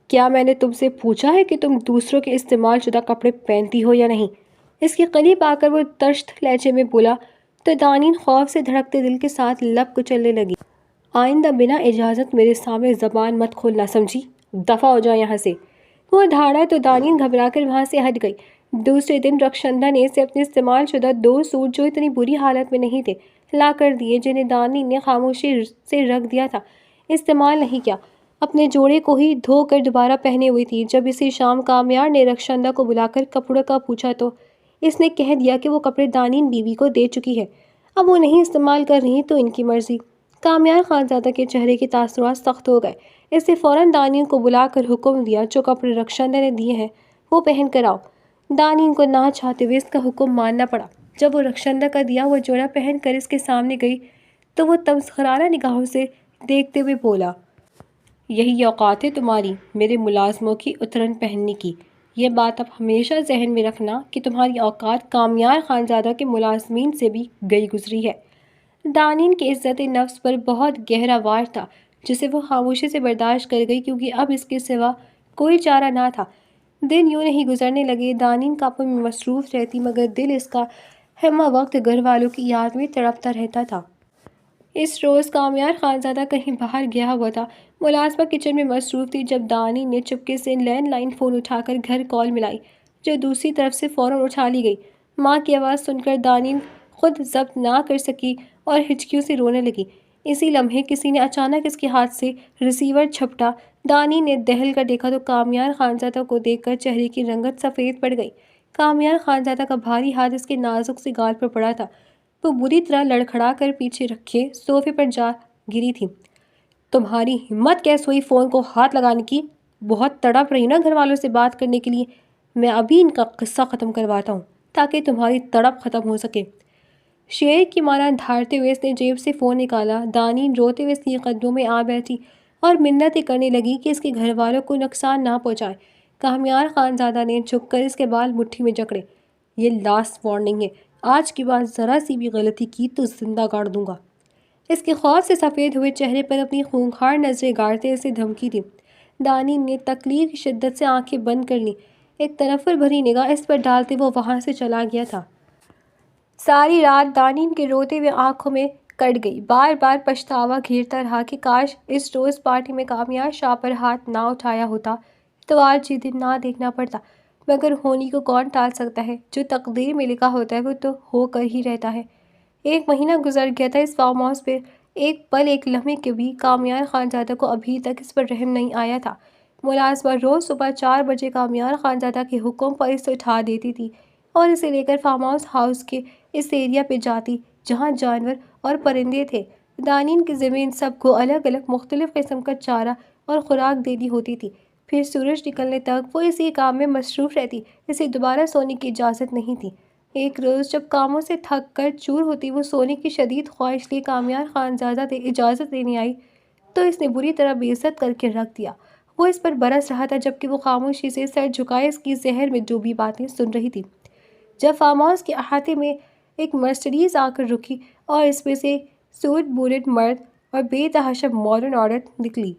کیا میں نے تم سے پوچھا ہے کہ تم دوسروں کے استعمال شدہ کپڑے پہنتی ہو یا نہیں؟ اس کے قریب آ کر وہ ترشت لہجے میں بولا تو دانین خوف سے دھڑکتے دل کے ساتھ لب کچلنے لگی۔ آئندہ بنا اجازت میرے سامنے زبان مت کھولنا، سمجھی؟ دفع ہو جا یہاں سے۔ وہ دھاڑا تو دانین گھبرا کر وہاں سے ہٹ گئی۔ دوسرے دن رخشندہ نے اسے اپنے استعمال شدہ 2 سوٹ جو اتنی بری حالت میں نہیں تھے لا کر دیے، جنہیں دانین نے خاموشی سے رکھ دیا تھا، استعمال نہیں کیا، اپنے جوڑے کو ہی دھو کر دوبارہ پہنے ہوئی تھی۔ جب اسی شام کامیار نے رخشندہ کو بلا کر کپڑوں کا پوچھا تو اس نے کہہ دیا کہ وہ کپڑے دانین بیوی کو دے چکی ہے، اب وہ نہیں استعمال کر رہی تو ان کی مرضی۔ کامیار خانزادہ کے چہرے کے تاثرات سخت ہو گئے۔ اس نے فوراً دانین کو بلا کر حکم دیا جو کپڑے رخشندہ نے دیے ہیں وہ پہن کر آؤ۔ دانین کو نہ چاہتے ہوئے اس کا حکم ماننا پڑا۔ جب وہ رخشندہ کا دیا ہوا جوڑا پہن کر اس کے سامنے گئی تو وہ تمسخرانہ نگاہوں سے دیکھتے ہوئے بولا، یہی اوقات ہے تمہاری میرے ملازموں کی اترن پہننے کی۔ یہ بات اب ہمیشہ ذہن میں رکھنا کہ تمہاری اوقات کامیار خانزادہ کے ملازمین سے بھی گئی گزری ہے۔ دانین کی عزت نفس پر بہت گہرا وار تھا جسے وہ خاموشی سے برداشت کر گئی، کیونکہ اب اس کے سوا کوئی چارہ نہ تھا۔ دن یوں نہیں گزرنے لگے، دانین کاموں میں مصروف رہتی مگر دل اس کا ہمہ وقت گھر والوں کی یاد میں تڑپتا رہتا تھا۔ اس روز کامیار خانزادہ کہیں باہر گیا ہوا تھا، ملازمہ کچن میں مصروف تھی جب دانین نے چپکے سے لینڈ لائن فون اٹھا کر گھر کال ملائی جو دوسری طرف سے فوراً اٹھا لی گئی۔ ماں کی آواز سن کر دانین خود ضبط نہ کر سکی اور ہچکیوں سے رونے لگی۔ اسی لمحے کسی نے اچانک اس کے ہاتھ سے ریسیور جھپٹا۔ دانین نے دہل کر دیکھا تو کامیار خانزادہ کو دیکھ کر چہرے کی رنگت سفید پڑ گئی۔ کامیار خانزادہ کا بھاری ہاتھ اس کے نازک سے گال پر پڑا تھا۔ وہ بری طرح لڑکھڑا کر پیچھے رکھے صوفے پر جا گری تھی۔ تمہاری ہمت کیسے ہوئی فون کو ہاتھ لگانے کی؟ بہت تڑپ رہی نا گھر والوں سے بات کرنے کے لیے؟ میں ابھی ان کا قصہ ختم کرواتا ہوں تاکہ تمہاری تڑپ ختم ہو سکے۔ شیر کی مانا دھاڑتے ہوئے اس نے جیب سے فون نکالا۔ دانین روتے ہوئے اس کے قدموں میں آ بیٹھی اور منتیں کرنے لگی کہ اس کے گھر والوں کو نقصان نہ پہنچائے۔ کامیار خانزادہ نے جھک کر اس کے بال مٹھی میں جکڑے۔ یہ لاسٹ وارننگ ہے، آج کے بعد ذرا سی بھی غلطی کی تو زندہ گاڑ دوں گا۔ اس کے خوف سے سفید ہوئے چہرے پر اپنی خونخوار نظریں گاڑتے اسے دھمکی دی۔ دانین نے تکلیف کی شدت سے آنکھیں بند کر لیں۔ ایک تنفر بھری نگاہ اس پر ڈالتے وہ وہاں سے چلا گیا تھا۔ ساری رات دانین کے روتے ہوئے آنکھوں میں کٹ گئی۔ بار بار پچھتاوا گھیرتا رہا کہ کاش اس روز پارٹی میں کامیار شاہ پر ہاتھ نہ اٹھایا ہوتا تو آج یہ دن نہ دیکھنا پڑتا۔ مگر ہونے کو کون ٹال سکتا ہے؟ جو تقدیر میں لکھا ہوتا ہے وہ تو ہو کر ہی رہتا ہے۔ 1 مہینہ گزر گیا تھا اس فارم ہاؤس پہ، ایک پل ایک لمحے کے بھی کامیار خانزادہ کو ابھی تک اس پر رحم نہیں آیا تھا۔ ملازمہ روز صبح 4 بجے کامیار خانزادہ کے حکم پر اسے اٹھا دیتی تھی اور اسے لے کر فارم ہاؤس کے اس ایریا پہ جاتی جہاں جانور اور پرندے تھے۔ دانین کے ذمہ ان سب کو الگ الگ مختلف قسم کا چارہ اور خوراک دینی ہوتی تھی۔ پھر سورج نکلنے تک وہ اسی کام میں مصروف رہتی، اسے دوبارہ سونے کی اجازت نہیں تھی۔ ایک روز جب کاموں سے تھک کر چور ہوتی وہ سونے کی شدید خواہش لیے کامیار خانزادہ سے اجازت لینے آئی تو اس نے بری طرح بے عزت کر کے رکھ دیا۔ وہ اس پر برس رہا تھا جبکہ وہ خاموشی سے سر جھکائے اس کی زہر میں ڈوبی باتیں سن رہی تھی۔ جب فارم ہاؤس کے احاطے میں ایک مرسڈیز آ کر رکی اور اس میں سے سوٹ بوٹڈ مرد اور بے تحاشا ماڈرن عورت نکلی،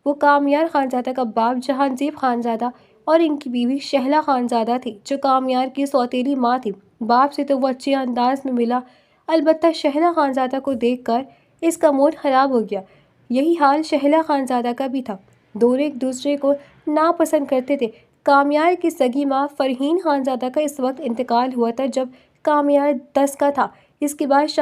وہ کامیار خانزادہ کا باپ جہانزیب خانزادہ اور ان کی بیوی شہلا خانزادہ تھی جو کامیار کی سوتیلی ماں تھی۔ باپ سے تو وہ اچھے انداز میں ملا، البتہ شہلا خانزادہ کو دیکھ کر اس کا موڈ خراب ہو گیا۔ یہی حال شہلا خانزادہ کا بھی تھا، دونوں ایک دوسرے کو ناپسند کرتے تھے۔ کامیار کی سگی ماں فرحین خانزادہ کا اس وقت انتقال ہوا تھا جب کامیار 10 کا تھا۔ اس کے بعد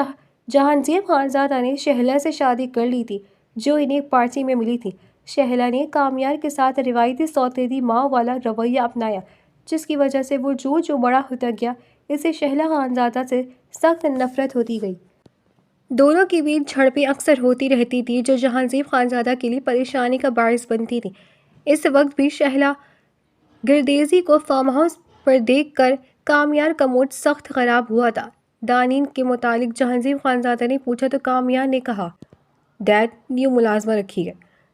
جہانزیب خانزادہ نے شہلا سے شادی کر لی تھی جو انہیں ایک پارٹی میں ملی تھی۔ شہلا نے کامیار کے ساتھ روایتی سوتیلی ماں والا رویہ اپنایا جس کی وجہ سے وہ جو بڑا ہوتا گیا اسے شہلا خانزادہ سے سخت نفرت ہوتی گئی۔ دونوں کے بیچ جھڑپیں اکثر ہوتی رہتی تھی جو جہانزیب خانزادہ کے لیے پریشانی کا باعث بنتی تھی۔ اس وقت بھی شہلا گردیزی کو فارم ہاؤس پر دیکھ کر کامیار کا موڈ سخت خراب ہوا تھا۔ دانین کے متعلق جہانزیب خانزادہ نے پوچھا تو کامیار نے کہا، ڈیڈ نیو ملازمہ رکھی ہے۔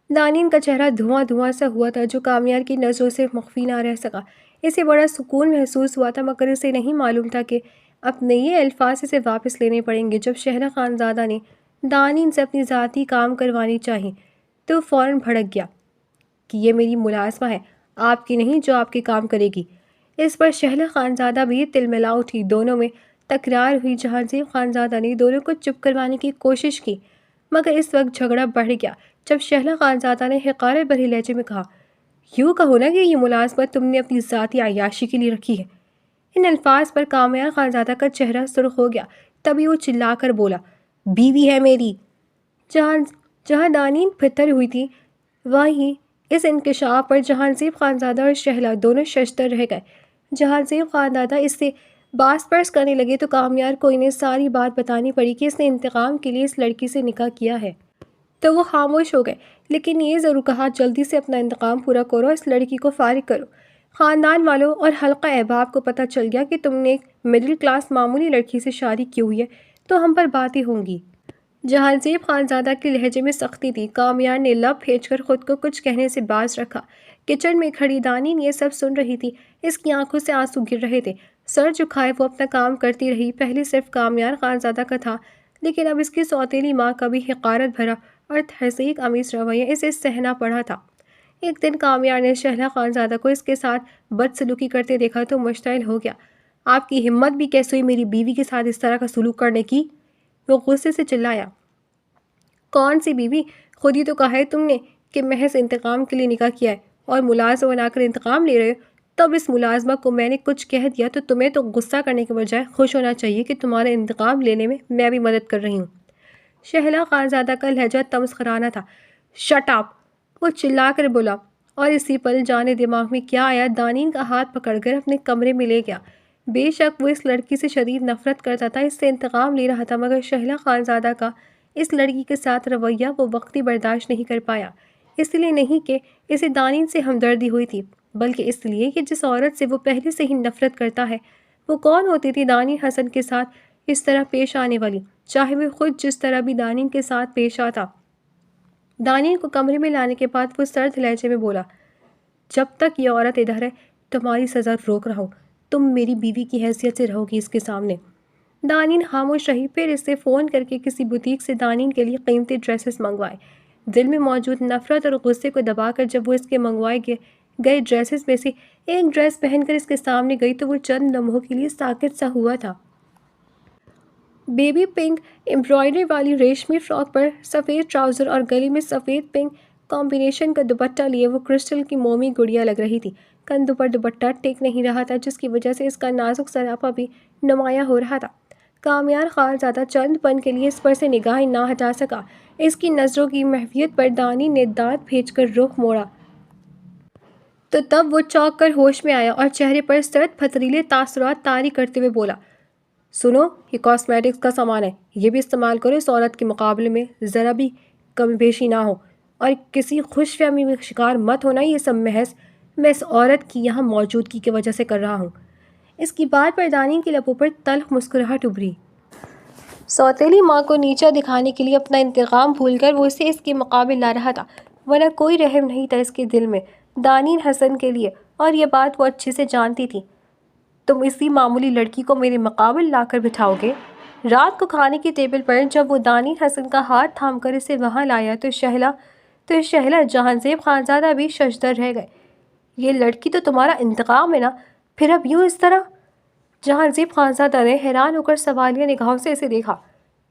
دانین کا چہرہ دھواں سا ہوا تھا جو کامیار کی نظروں سے مخفی نہ رہ سکا۔ اسے بڑا سکون محسوس ہوا تھا مگر اسے نہیں معلوم تھا کہ اپنے یہ الفاظ اسے واپس لینے پڑیں گے۔ جب شہلا خانزادہ نے دانین سے اپنی ذاتی کام کروانی چاہی تو فوراً بھڑک گیا کہ یہ میری ملازمہ ہے، آپ کی نہیں جو آپ کے کام کرے گی۔ اس پر شہلا خانزادہ بھی تلملا اٹھی، دونوں میں تکرار ہوئی۔ جہانزیب خانزادہ نے دونوں کو چپ کروانے کی کوشش کی مگر اس وقت جھگڑا بڑھ گیا جب شہلا خانزادہ نے حقارت بھرے لہجے میں کہا، یوں کہو نا کہ یہ ملازمت تم نے اپنی ذاتی عیاشی کے لیے رکھی ہے۔ ان الفاظ پر کامیار خانزادہ کا چہرہ سرخ ہو گیا، تبھی وہ چلا کر بولا، بیوی ہے میری۔ جہاں دانین پھتر ہوئی تھی وہیں اس انکشاف پر جہانزیب خانزادہ اور شہلا دونوں ششدر رہ گئے۔ جہانزیب خانزادہ اس سے باس پرس کرنے لگے تو کامیار کو انہیں ساری بات بتانی پڑی کہ اس نے انتقام کے لیے اس لڑکی سے نکاح کیا ہے۔ تو وہ خاموش ہو گئے لیکن یہ ضرور کہا، جلدی سے اپنا انتقام پورا کرو، اس لڑکی کو فارغ کرو۔ خاندان والوں اور حلقہ احباب کو پتہ چل گیا کہ تم نے ایک مڈل کلاس معمولی لڑکی سے شادی کی ہوئی ہے تو ہم پر باتیں ہوں گی۔ جہانزیب خانزادہ کے لہجے میں سختی تھی۔ کامیار نے لب پھینچ کر خود کو کچھ کہنے سے باز رکھا۔ کچن میں کھڑی دانین یہ سب سن رہی تھی، اس کی آنکھوں سے آنسو گر رہے تھے۔ سر جھکائے وہ اپنا کام کرتی رہی۔ پہلے صرف کامیار خانزادہ کا تھا لیکن اب اس کی سوتیلی ماں کا بھی حقارت بھرا اور تہذیب آمیز رویہ اسے سہنا پڑا تھا۔ ایک دن کامیار نے شہلا خانزادہ کو اس کے ساتھ بدسلوکی کرتے دیکھا تو مشتعل ہو گیا، آپ کی ہمت بھی کیسے ہوئی میری بیوی کے ساتھ اس طرح کا سلوک کرنے کی؟ وہ غصے سے چلایا، کون سی بیوی؟ خود ہی تو کہا ہے تم نے کہ محض انتقام کے لیے نکاح کیا ہے اور ملازم بنا کر انتقام لے رہے ہو۔ تب اس ملازمہ کو میں نے کچھ کہہ دیا تو تمہیں تو غصہ کرنے کے بجائے خوش ہونا چاہیے کہ تمہارے انتقام لینے میں میں بھی مدد کر رہی ہوں۔ شہلا خانزادہ کا لہجہ تمسخرانہ تھا۔ Shut up! وہ چلا کر بولا، اور اسی پل جانے دماغ میں کیا آیا دانین کا ہاتھ پکڑ کر اپنے کمرے میں لے گیا۔ بے شک وہ اس لڑکی سے شدید نفرت کرتا تھا، اس سے انتقام لے رہا تھا، مگر شہلا خانزادہ کا اس لڑکی کے ساتھ رویہ وہ وقتی برداشت نہیں کر پایا۔ اس لیے نہیں کہ اسے دانین سے ہمدردی ہوئی تھی، بلکہ اس لیے کہ جس عورت سے وہ پہلے سے ہی نفرت کرتا ہے وہ کون ہوتی تھی دانین حسن کے ساتھ اس طرح پیش آنے والی، چاہے وہ خود جس طرح بھی دانین کے ساتھ پیش آتا۔ دانین کو کمرے میں لانے کے بعد وہ سرد لہجے میں بولا، جب تک یہ عورت ادھر ہے تمہاری سزا روک رہا ہوں، تم میری بیوی کی حیثیت سے رہو گی اس کے سامنے۔ دانین خاموش رہی، پھر اس سے فون کر کے کسی بوتیک سے دانین کے لیے قیمتی ڈریسز منگوائے۔ دل میں موجود نفرت اور غصے کو دبا کر جب وہ اس کے منگوائے گئے ڈریسز میں سے ایک ڈریس پہن کر اس کے سامنے گئی تو وہ چند لمحوں کے لیے ساکت سا ہوا تھا۔ بیبی پنک امبرائڈری والی ریشمی فراک پر سفید ٹراؤزر اور گلے میں سفید پنک کمبینیشن کا دوپٹہ لیے وہ کرسٹل کی مومی گڑیا لگ رہی تھی۔ کندھوں پر دوپٹہ ٹک نہیں رہا تھا، جس کی وجہ سے اس کا نازک سراپا بھی نمایاں ہو رہا تھا۔ کامیار خانزادہ چند پن کے لیے اس پر سے نگاہیں نہ ہٹا سکا۔ اس کی نظروں کی محویت پر دانین نے دانت بھیج کر رخ موڑا تو تب وہ چونک کر ہوش میں آیا اور چہرے پر سرد پھتریلے تاثرات طاری کرتے ہوئے بولا، سنو، یہ کاسمیٹکس کا سامان ہے، یہ بھی استعمال کرو، اس عورت کے مقابلے میں ذرا بھی کمی بیشی نہ ہو اور کسی خوش فہمی میں شکار مت ہونا، یہ سب محض میں اس عورت کی یہاں موجودگی کی وجہ سے کر رہا ہوں۔ اس کی بات پر دانین کے لبوں پر تلخ مسکراہٹ ابھری۔ سوتیلی ماں کو نیچا دکھانے کے لیے اپنا انتقام بھول کر وہ اسے اس کے مقابل لا رہا تھا، ورنہ کوئی رحم نہیں تھا اس کے دل میں دانین حسن کے لیے، اور یہ بات وہ اچھے سے جانتی تھی۔ تم اسی معمولی لڑکی کو میرے مقابل لا کر بٹھاؤ گے؟ رات کو کھانے کی ٹیبل پر جب وہ دانین حسن کا ہاتھ تھام کر اسے وہاں لایا تو شہلا جہانزیب خانزادہ بھی ششدر رہ گئے۔ یہ لڑکی تو تمہارا انتقام ہے نا، پھر اب یوں اس طرح؟ جہانزیب خانزادہ نے حیران ہو کر سوالیہ نگاہوں سے اسے دیکھا۔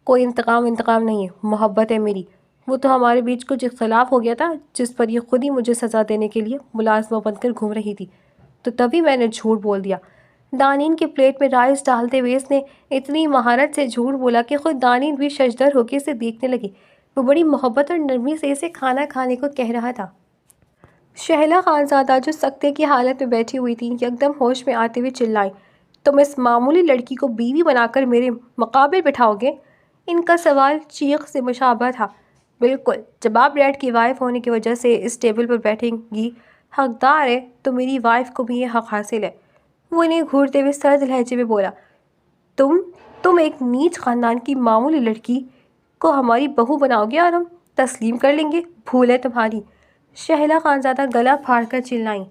کوئی انتقام نہیں ہے، محبت ہے میری۔ وہ تو ہمارے بیچ کچھ اختلاف ہو گیا تھا جس پر یہ خود ہی مجھے سزا دینے کے لیے ملازمہ بن کر گھوم رہی تھی، تو تبھی میں نے جھوٹ بول دیا۔ دانین کے پلیٹ میں رائس ڈالتے ہوئے اس نے اتنی مہارت سے جھوٹ بولا کہ خود دانین بھی ششدر ہو کے اسے دیکھنے لگی۔ وہ بڑی محبت اور نرمی سے اسے کھانا کھانے کو کہہ رہا تھا۔ شہلا خانزادہ جو سکتے کی حالت میں بیٹھی ہوئی تھی یکدم ہوش میں آتے ہوئے چلائی، تم اس معمولی لڑکی کو بیوی بنا کر میرے مقابل بٹھاؤ گے؟ ان کا سوال چیخ سے مشابہ تھا۔ بالکل، جب آپ ڈیڈ کی وائف ہونے کی وجہ سے اس ٹیبل پر بیٹھیں گی، حقدار ہے، تو میری وائف کو بھی یہ حق حاصل ہے۔ وہ انہیں گھورتے ہوئے سرد لہجے میں بولا، تم ایک نیچ خاندان کی معمولی لڑکی کو ہماری بہو بناؤ گے اور ہم تسلیم کر لیں گے؟ بھول ہے تمہاری۔ شہلا خانزادہ گلا پھاڑ کر چلائیں،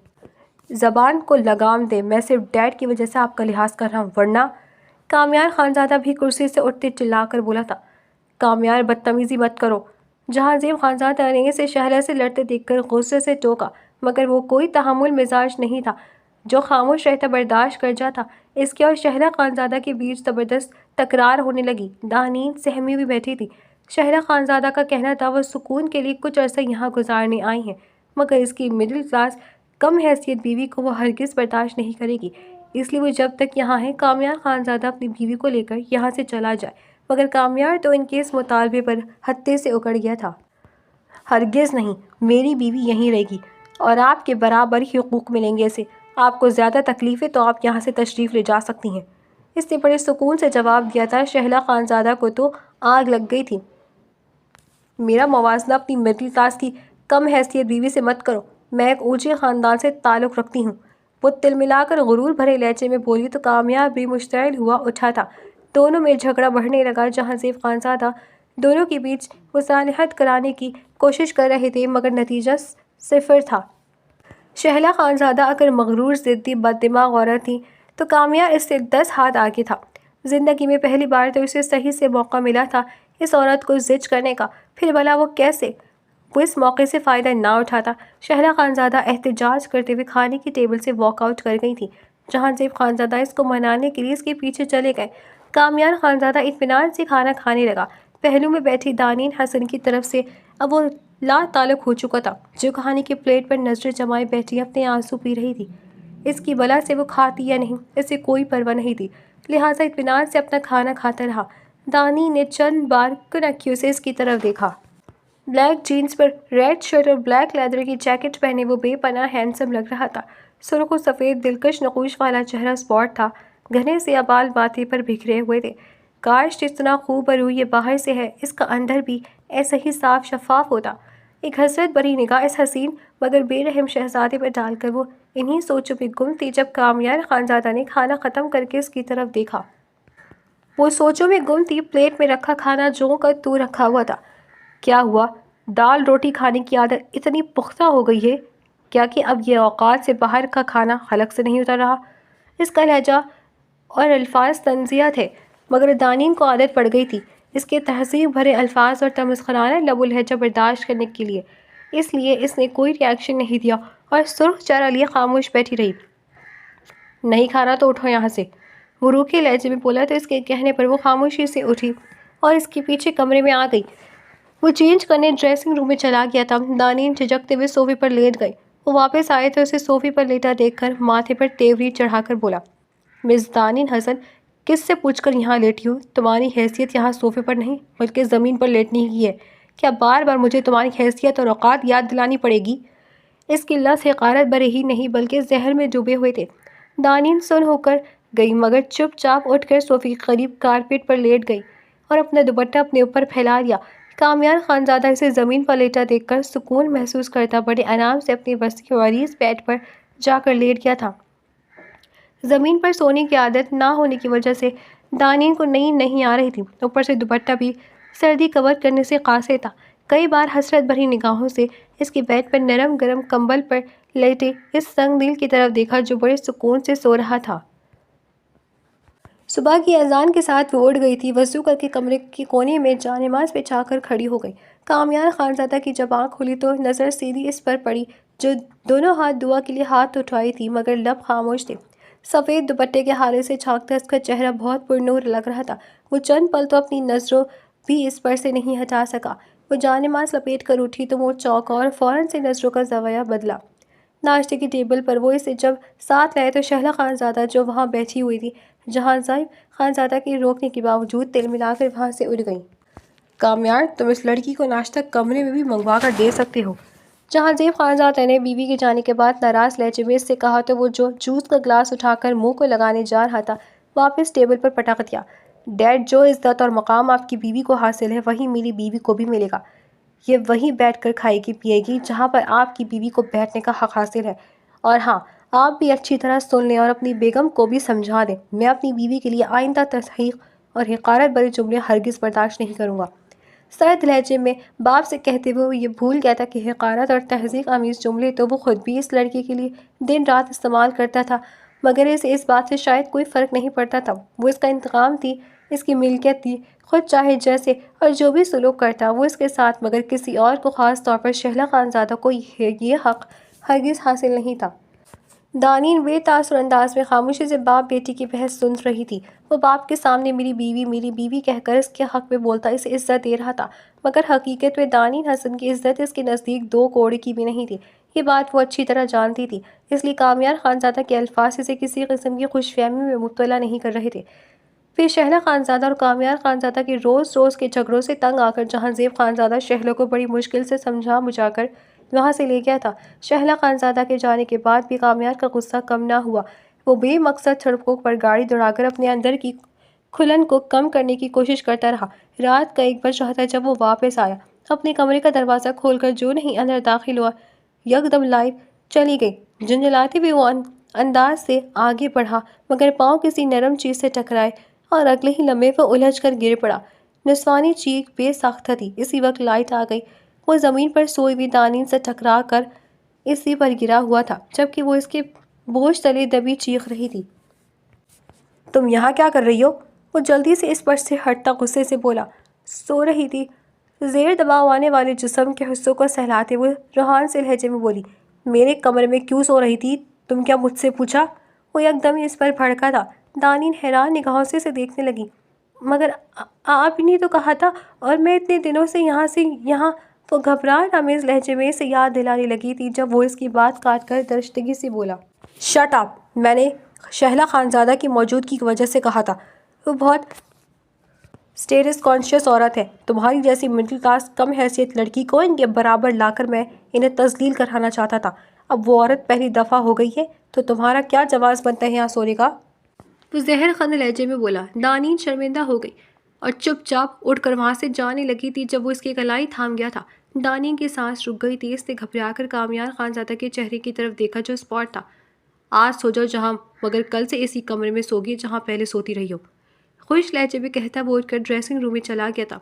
زبان کو لگام دیں، میں صرف ڈیڈ کی وجہ سے آپ کا لحاظ کر رہا ہوں، ورنہ… کامیار خانزادہ بھی کرسی سے اٹھتے چلا کر بولا تھا، کامیار بدتمیزی مت کرو۔ جہانزیب خانزادہ نے اسے شہلا سے لڑتے دیکھ کر غصے سے ٹوکا، مگر وہ کوئی تحمل مزاج نہیں تھا جو خاموش رہتا برداشت کر جاتا۔ اس کے اور شہلا خانزادہ کے بیچ زبردست تکرار ہونے لگی۔ دانین سہمی ہوئی بیٹھی تھی۔ شہلا خانزادہ کا کہنا تھا وہ سکون کے لیے کچھ عرصہ یہاں گزارنے آئی ہیں، مگر اس کی مڈل کلاس کم حیثیت بیوی کو وہ ہرگز برداشت نہیں کرے گی، اس لیے وہ جب تک یہاں ہے کامیار خانزادہ اپنی بیوی کو لے کر یہاں سے چلا جائے، مگر کامیار تو ان کے اس مطالبے پر ہتے سے اکڑ گیا تھا۔ ہرگز نہیں، میری بیوی یہیں رہے گی اور آپ کے برابر ہی حقوق ملیں گے اسے۔ آپ کو زیادہ تکلیف ہے تو آپ یہاں سے تشریف لے جا سکتی ہیں۔ اس نے بڑے سکون سے جواب دیا تھا۔ شہلا خانزادہ کو تو آگ لگ گئی تھی۔ میرا موازنہ اپنی مڈل کلاس کی کم حیثیت بیوی سے مت کرو، میں ایک اونچے خاندان سے تعلق رکھتی ہوں۔ وہ تل ملا کر غرور بھرے لہجے میں بولی تو کامیاب بھی مشتعل ہوا اٹھا تھا۔ دونوں میں جھگڑا بڑھنے لگا۔ جہانزیب خانزادہ دونوں کے بیچ مصالحت کرانے کی کوشش کر رہے تھے، مگر نتیجہ صفر تھا۔ شہلا خانزادہ اگر مغرور، ضدی، بددماغ عورت تھی تو کامیاب اس سے 10 ہاتھ آگے تھا۔ زندگی میں پہلی بار تو اسے صحیح سے موقع ملا تھا اس عورت کو زج کرنے کا، پھر بھلا وہ کیسے؟ وہ اس موقع سے فائدہ نہ اٹھاتا۔ شہلا خانزادہ احتجاج کرتے ہوئے کھانے کی ٹیبل سے واک آؤٹ کر گئی تھی۔ جہانزیب خانزادہ اس کو منانے کے لیے اس کے پیچھے چلے گئے۔ کامیار خانزادہ اطمینان سے کھانا کھانے لگا۔ پہلو میں بیٹھی دانین حسن کی طرف سے اب وہ لا تعلق ہو چکا تھا، جو کھانے کی پلیٹ پر نظریں جمائے بیٹھی اپنے آنسو پی رہی تھی۔ اس کی بلا سے وہ کھاتی یا نہیں اسے کوئی پرواہ نہیں تھی، لہٰذا اطمینان سے اپنا کھانا کھاتا رہا۔ دانی نے چند بار کنیکیو سے اس کی طرف دیکھا۔ بلیک جینز پر ریڈ شرٹ اور بلیک لیدر کی جیکٹ پہنے وہ بے پناہ ہینڈسم لگ رہا تھا۔ سرخ و سفید دلکش نقوش والا چہرہ سپاٹ تھا، گھنے سیاہ بال ماتھے پر بکھرے ہوئے تھے۔ کاش جتنا خوبرو یہ باہر سے ہے اس کا اندر بھی ایسا ہی صاف شفاف ہوتا۔ ایک حسرت بھری نگاہ اس حسین مگر بے رحم شہزادے پر ڈال کر وہ انہی سوچوں میں گم تھی جب کامیار خانزادہ نے کھانا ختم کر کے اس کی طرف دیکھا۔ وہ سوچوں میں گم تھی، پلیٹ میں رکھا کھانا جوں کا توں رکھا ہوا تھا۔ کیا ہوا؟ دال روٹی کھانے کی عادت اتنی پختہ ہو گئی ہے کیا کہ اب یہ اوقات سے باہر کا کھانا حلق سے نہیں اتر رہا؟ اس کا لہجہ اور الفاظ طنزیہ تھے مگر دانین کو عادت پڑ گئی تھی اس کے تہذیب بھرے الفاظ اور تمسخرانہ لب و لہجہ برداشت کرنے کے لیے، اس لیے اس نے کوئی ری ایکشن نہیں دیا اور سرخ چہرہ لیے خاموش بیٹھی رہی۔ نہیں کھانا تو اٹھو یہاں سے، وہ روکھے لہجے میں بولا تو اس کے کہنے پر وہ خاموشی سے اٹھی اور اس کے پیچھے کمرے میں آ گئی۔ وہ چینج کرنے ڈریسنگ روم میں چلا گیا تھا۔ دانین جھجکتے ہوئے صوفے پر لیٹ گئی۔ وہ واپس آئے تو اسے صوفے پر لیٹا دیکھ کر ماتھے پر تیوری چڑھا کر بولا، مس دانین حسن، کس سے پوچھ کر یہاں لیٹی ہوں؟ تمہاری حیثیت یہاں صوفے پر نہیں بلکہ زمین پر لیٹنے کی ہے۔ کیا بار بار مجھے تمہاری حیثیت اور اوقات یاد دلانی پڑے گی؟ اس کی لفظ حقارت بھرے ہی نہیں بلکہ زہر میں ڈوبے ہوئے تھے۔ دانین سن ہو کر گئی مگر چپ چاپ اٹھ کر صوفے کے قریب کارپیٹ پر لیٹ گئی اور اپنا دوپٹہ اپنے اوپر پھیلا لیا۔ کامیار خانزادہ اسے زمین پر لیٹا دیکھ کر سکون محسوس کرتا بڑے آرام سے اپنے وسیع و عریض بیڈ پر جا کر لیٹ گیا تھا۔ زمین پر سونے کی عادت نہ ہونے کی وجہ سے دانین کو نیند نہیں آ رہی تھی، اوپر سے دوپٹہ بھی سردی کور کرنے سے قاصر تھا۔ کئی بار حسرت بھری نگاہوں سے اس کے بیڈ پر نرم گرم کمبل پر لیٹے اس سنگ دل کی طرف دیکھا جو بڑے سکون سے سو رہا تھا۔ صبح کی اذان کے ساتھ وہ اٹھ گئی تھی، وضو کر کے کمرے کے کونے میں جانماز بچھا کر کھڑی ہو گئی۔ کامیار خانزادہ کی جب آنکھ کھلی تو نظر سیدھی اس پر پڑی جو دونوں ہاتھ دعا کے لیے ہاتھ اٹھائے تھی مگر لب خاموش تھے۔ سفید دوپٹے کے حالے سے جھانکتا اس کا چہرہ بہت پرنور لگ رہا تھا۔ وہ چند پل تو اپنی نظروں بھی اس پر سے نہیں ہٹا سکا۔ وہ جانماز لپیٹ کر اٹھی تو وہ چونکا اور فوراً سے نظروں کا زاویہ بدلا۔ ناشتے کی ٹیبل پر وہ اسے جب ساتھ لائے تو شہلا خانزادہ جو وہاں بیٹھی ہوئی تھی جہاں زیب خانزادہ کے روکنے کے باوجود تل ملا کر وہاں سے اٹھ گئیں۔ کامیار، تم اس لڑکی کو ناشتہ کمرے میں بھی منگوا کر دے سکتے ہو۔ جہاں زیب خانزادہ نے بیوی کے جانے کے بعد ناراض لہجے میں اس سے کہا تو وہ جو جوس کا گلاس اٹھا کر منہ کو لگانے جا رہا تھا واپس ٹیبل پر پٹک دیا۔ ڈیڈ، جو عزت اور مقام آپ کی بیوی کو حاصل ہے وہی میری بیوی کو بھی ملے گا۔ یہ وہیں بیٹھ کر کھائے گی پیے گی جہاں پر آپ کی بیوی کو بیٹھنے کا حق حاصل ہے۔ اور ہاں، آپ بھی اچھی طرح سن لیں اور اپنی بیگم کو بھی سمجھا دیں، میں اپنی بیوی کے لیے آئندہ تضحیق اور حقارت بھرے جملے ہرگز برداشت نہیں کروں گا۔ سرد لہجے میں باپ سے کہتے ہوئے وہ یہ بھول گیا تھا کہ حقارت اور تہذیب آمیز جملے تو وہ خود بھی اس لڑکی کے لیے دن رات استعمال کرتا تھا مگر اسے اس بات سے شاید کوئی فرق نہیں پڑتا تھا۔ وہ اس کا انتقام تھی، اس کی ملکیت تھی، خود چاہے جیسے اور جو بھی سلوک کرتا وہ اس کے ساتھ مگر کسی اور کو، خاص طور پر شہلا خانزادہ کو یہ حق ہرگز حاصل نہیں تھا۔ دانین بے تاثر انداز میں خاموشی سے باپ بیٹی کی بحث سن رہی تھی۔ وہ باپ کے سامنے میری بیوی کہہ کر اس کے حق میں بولتا اسے عزت دے رہا تھا مگر حقیقت میں دانین حسن کی عزت اس کے نزدیک 2 کوڑے کی بھی نہیں تھی۔ یہ بات وہ اچھی طرح جانتی تھی، اس لیے کامیار خانزادہ کے الفاظ اسے کسی قسم کی خوش فہمی میں مبتلا نہیں کر رہے تھے۔ پھر شہلا خانزادہ اور کامیار خانزادہ کے روز کے جھگڑوں سے تنگ آ کر جہاں زیب خانزادہ شہلا کو بڑی مشکل سے سمجھا بجھا کر وہاں سے لے گیا تھا، شہلا خانزادہ کے جانے کے بعد بھی کامیار کا غصہ کم نہ ہوا۔ وہ بے مقصد سڑکوں پر گاڑی دوڑا کر اپنے اندر کی کھلن کو کم کرنے کی کوشش کرتا رہا۔ رات کا 1 بج رہا تھا جب وہ واپس آیا۔ اپنے کمرے کا دروازہ کھول کر جو نہیں اندر داخل ہوا یکدم لائٹ چلی گئی۔ جھنجھلاتے ہوئے وہ انداز سے آگے بڑھا مگر پاؤں کسی نرم چیز سے ٹکرائے اور اگلے ہی لمحے وہ الجھ کر گر پڑا۔ نسوانی چیخ بے ساختہ تھی۔ اسی وقت لائٹ آ گئی۔ وہ زمین پر سوئی ہوئی دانین سے ٹکرا کر اسی پر گرا ہوا تھا جبکہ وہ اس کے بوجھ تلے دبی چیخ رہی تھی۔ تم یہاں کیا کر رہی ہو؟ وہ جلدی سے اس پر سے ہٹتا غصے سے بولا۔ سو رہی تھی، زیر دباؤ آنے والے جسم کے حصوں کو سہلاتے ہوئے روحان سے لہجے میں بولی۔ میرے کمرے میں کیوں سو رہی تھی؟ تم کیا مجھ سے پوچھا؟ وہ یکدم اس پر بھڑکا تھا۔ دانین حیران نگاہوں سے اسے دیکھنے لگی۔ مگر آپ نے تو کہا تھا اور میں اتنے دنوں سے یہاں وہ گھبراہٹ آمیز لہجے میں اسے یاد دلانے لگی تھی جب وہ اس کی بات کاٹ کر درشتگی سے بولا۔ شٹ اپ، میں نے شہلا خانزادہ کی موجودگی کی وجہ سے کہا تھا۔ وہ بہت اسٹیٹس کانشیس عورت ہے، تمہاری جیسی مڈل کلاس کم حیثیت لڑکی کو ان کے برابر لا کر میں انہیں تذلیل کرانا چاہتا تھا۔ اب وہ عورت پہلی دفعہ ہو گئی ہے تو تمہارا کیا جواز بنتا ہے یہاں سونے کا؟ وہ زہر خند لہجے میں بولا۔ دانین شرمندہ ہو گئی اور چپ چاپ اٹھ کر وہاں سے جانے لگی تھی جب وہ اس کی کلائی تھام گیا تھا۔ دانین کی سانس رک گئی تھی۔ اس نے گھبرا کر کامیار خانزادہ کے چہرے کی طرف دیکھا جو اسپاٹ تھا۔ آج سو جاؤ جہاں، مگر کل سے اسی کمرے میں سوگی جہاں پہلے سوتی رہی ہو، خوش لہجے میں کہتا وہ اٹھ کر ڈریسنگ روم میں چلا گیا تھا۔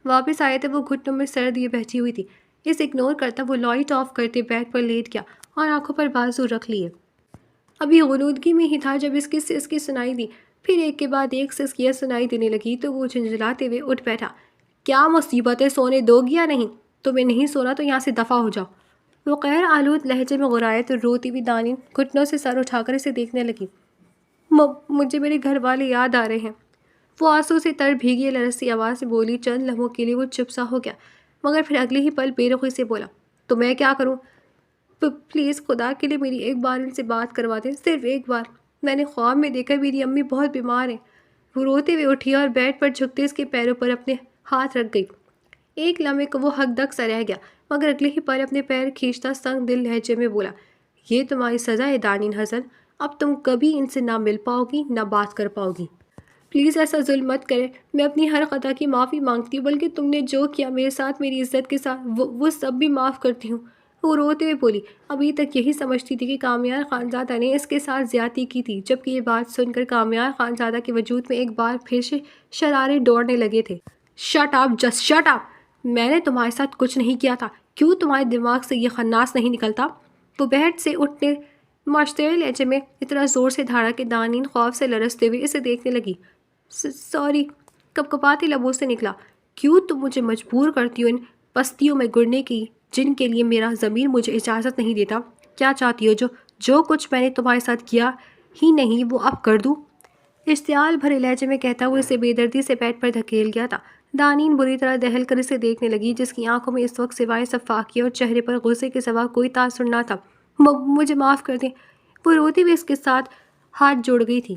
واپس آئے تو وہ گھٹنوں میں سر دیے بیٹھی ہوئی تھی۔ اسے اگنور کرتا وہ لائٹ آف کرتے بیڈ پر لیٹ گیا اور آنکھوں پر بازو رکھ لیے۔ ابھی غنودگی میں ہی تھا جب اس کی سسکی سنائی دی، پھر ایک کے بعد ایک سسکیاں سنائی دینے لگی تو وہ جھنجھلاتے ہوئے اٹھ بیٹھا۔ کیا مصیبت ہے، سونے دو گی یا نہیں؟ تمہیں نہیں سونا تو یہاں سے دفع ہو جاؤ۔ وہ غیر آلود لہجے میں غرائے تو روتی ہوئی دانین گھٹنوں سے سر اٹھا کر اسے دیکھنے لگی۔ مجھے میرے گھر والے یاد آ رہے ہیں، وہ آنسو سے تر بھیگی لرزتی آواز سے بولی۔ چند لمحوں کے لیے وہ چپ سا ہو گیا مگر پھر اگلے ہی پل بے رخی سے بولا، تو میں کیا کروں؟ پلیز خدا کے لیے میری ایک بار ان سے بات کروا دیں، صرف ایک بار۔ میں نے خواب میں دیکھا میری امی بہت بیمار ہیں۔ وہ روتے ہوئے اٹھی اور بیڈ پر جھکتے اس کے پیروں پر اپنے ہاتھ رکھ گئی۔ ایک لمحے کو وہ ہک دک سا رہ گیا مگر اگلے ہی پل اپنے پیر کھینچتا سنگ دل لہجے میں بولا، یہ تمہاری سزا ہے دانین حسن، اب تم کبھی ان سے نہ مل پاؤ گی نہ بات کر پاؤ گی۔ پلیز ایسا ظلم مت کرے، میں اپنی ہر خطا کی معافی مانگتی ہوں، بلکہ تم نے جو کیا میرے ساتھ میری عزت کے ساتھ وہ سب بھی معاف کرتی ہوں۔ وہ روتے ہوئے بولی۔ ابھی تک یہی سمجھتی تھی کہ کامیار خانزادہ نے اس کے ساتھ زیادتی کی تھی، جبکہ یہ بات سن کر کامیار خانزادہ کے وجود میں ایک بار پھر سے شرارے دوڑنے لگے تھے۔ Shut up, just shut up, میں نے تمہارے ساتھ کچھ نہیں کیا تھا، کیوں تمہارے دماغ سے یہ خناس نہیں نکلتا؟ وہ بیڈ سے اٹھنے معاشرے لہجے میں اتنا زور سے دھاڑا کہ دانین خوف سے لرزتے ہوئے اسے دیکھنے لگی۔ سوری، کپکپاتے لبوں سے نکلا۔ کیوں تم مجھے مجبور کرتی ہو ان پستیوں میں گرنے کی جن کے لیے میرا ضمیر مجھے اجازت نہیں دیتا؟ کیا چاہتی ہو جو کچھ میں نے تمہارے ساتھ کیا ہی نہیں وہ اب کر دوں؟ اشتعال بھرے لہجے میں کہتا وہ اسے بے دردی سے بیڈ پر دھکیل گیا تھا۔ دانین بری طرح دہل کر اسے دیکھنے لگی جس کی آنکھوں میں اس وقت سوائے سفاکیہ اور چہرے پر غصے کے سوا کوئی تاثر نہ تھا۔ مجھے معاف کر دیں، وہ روتی ہوئی اس کے ساتھ ہاتھ جوڑ گئی تھی۔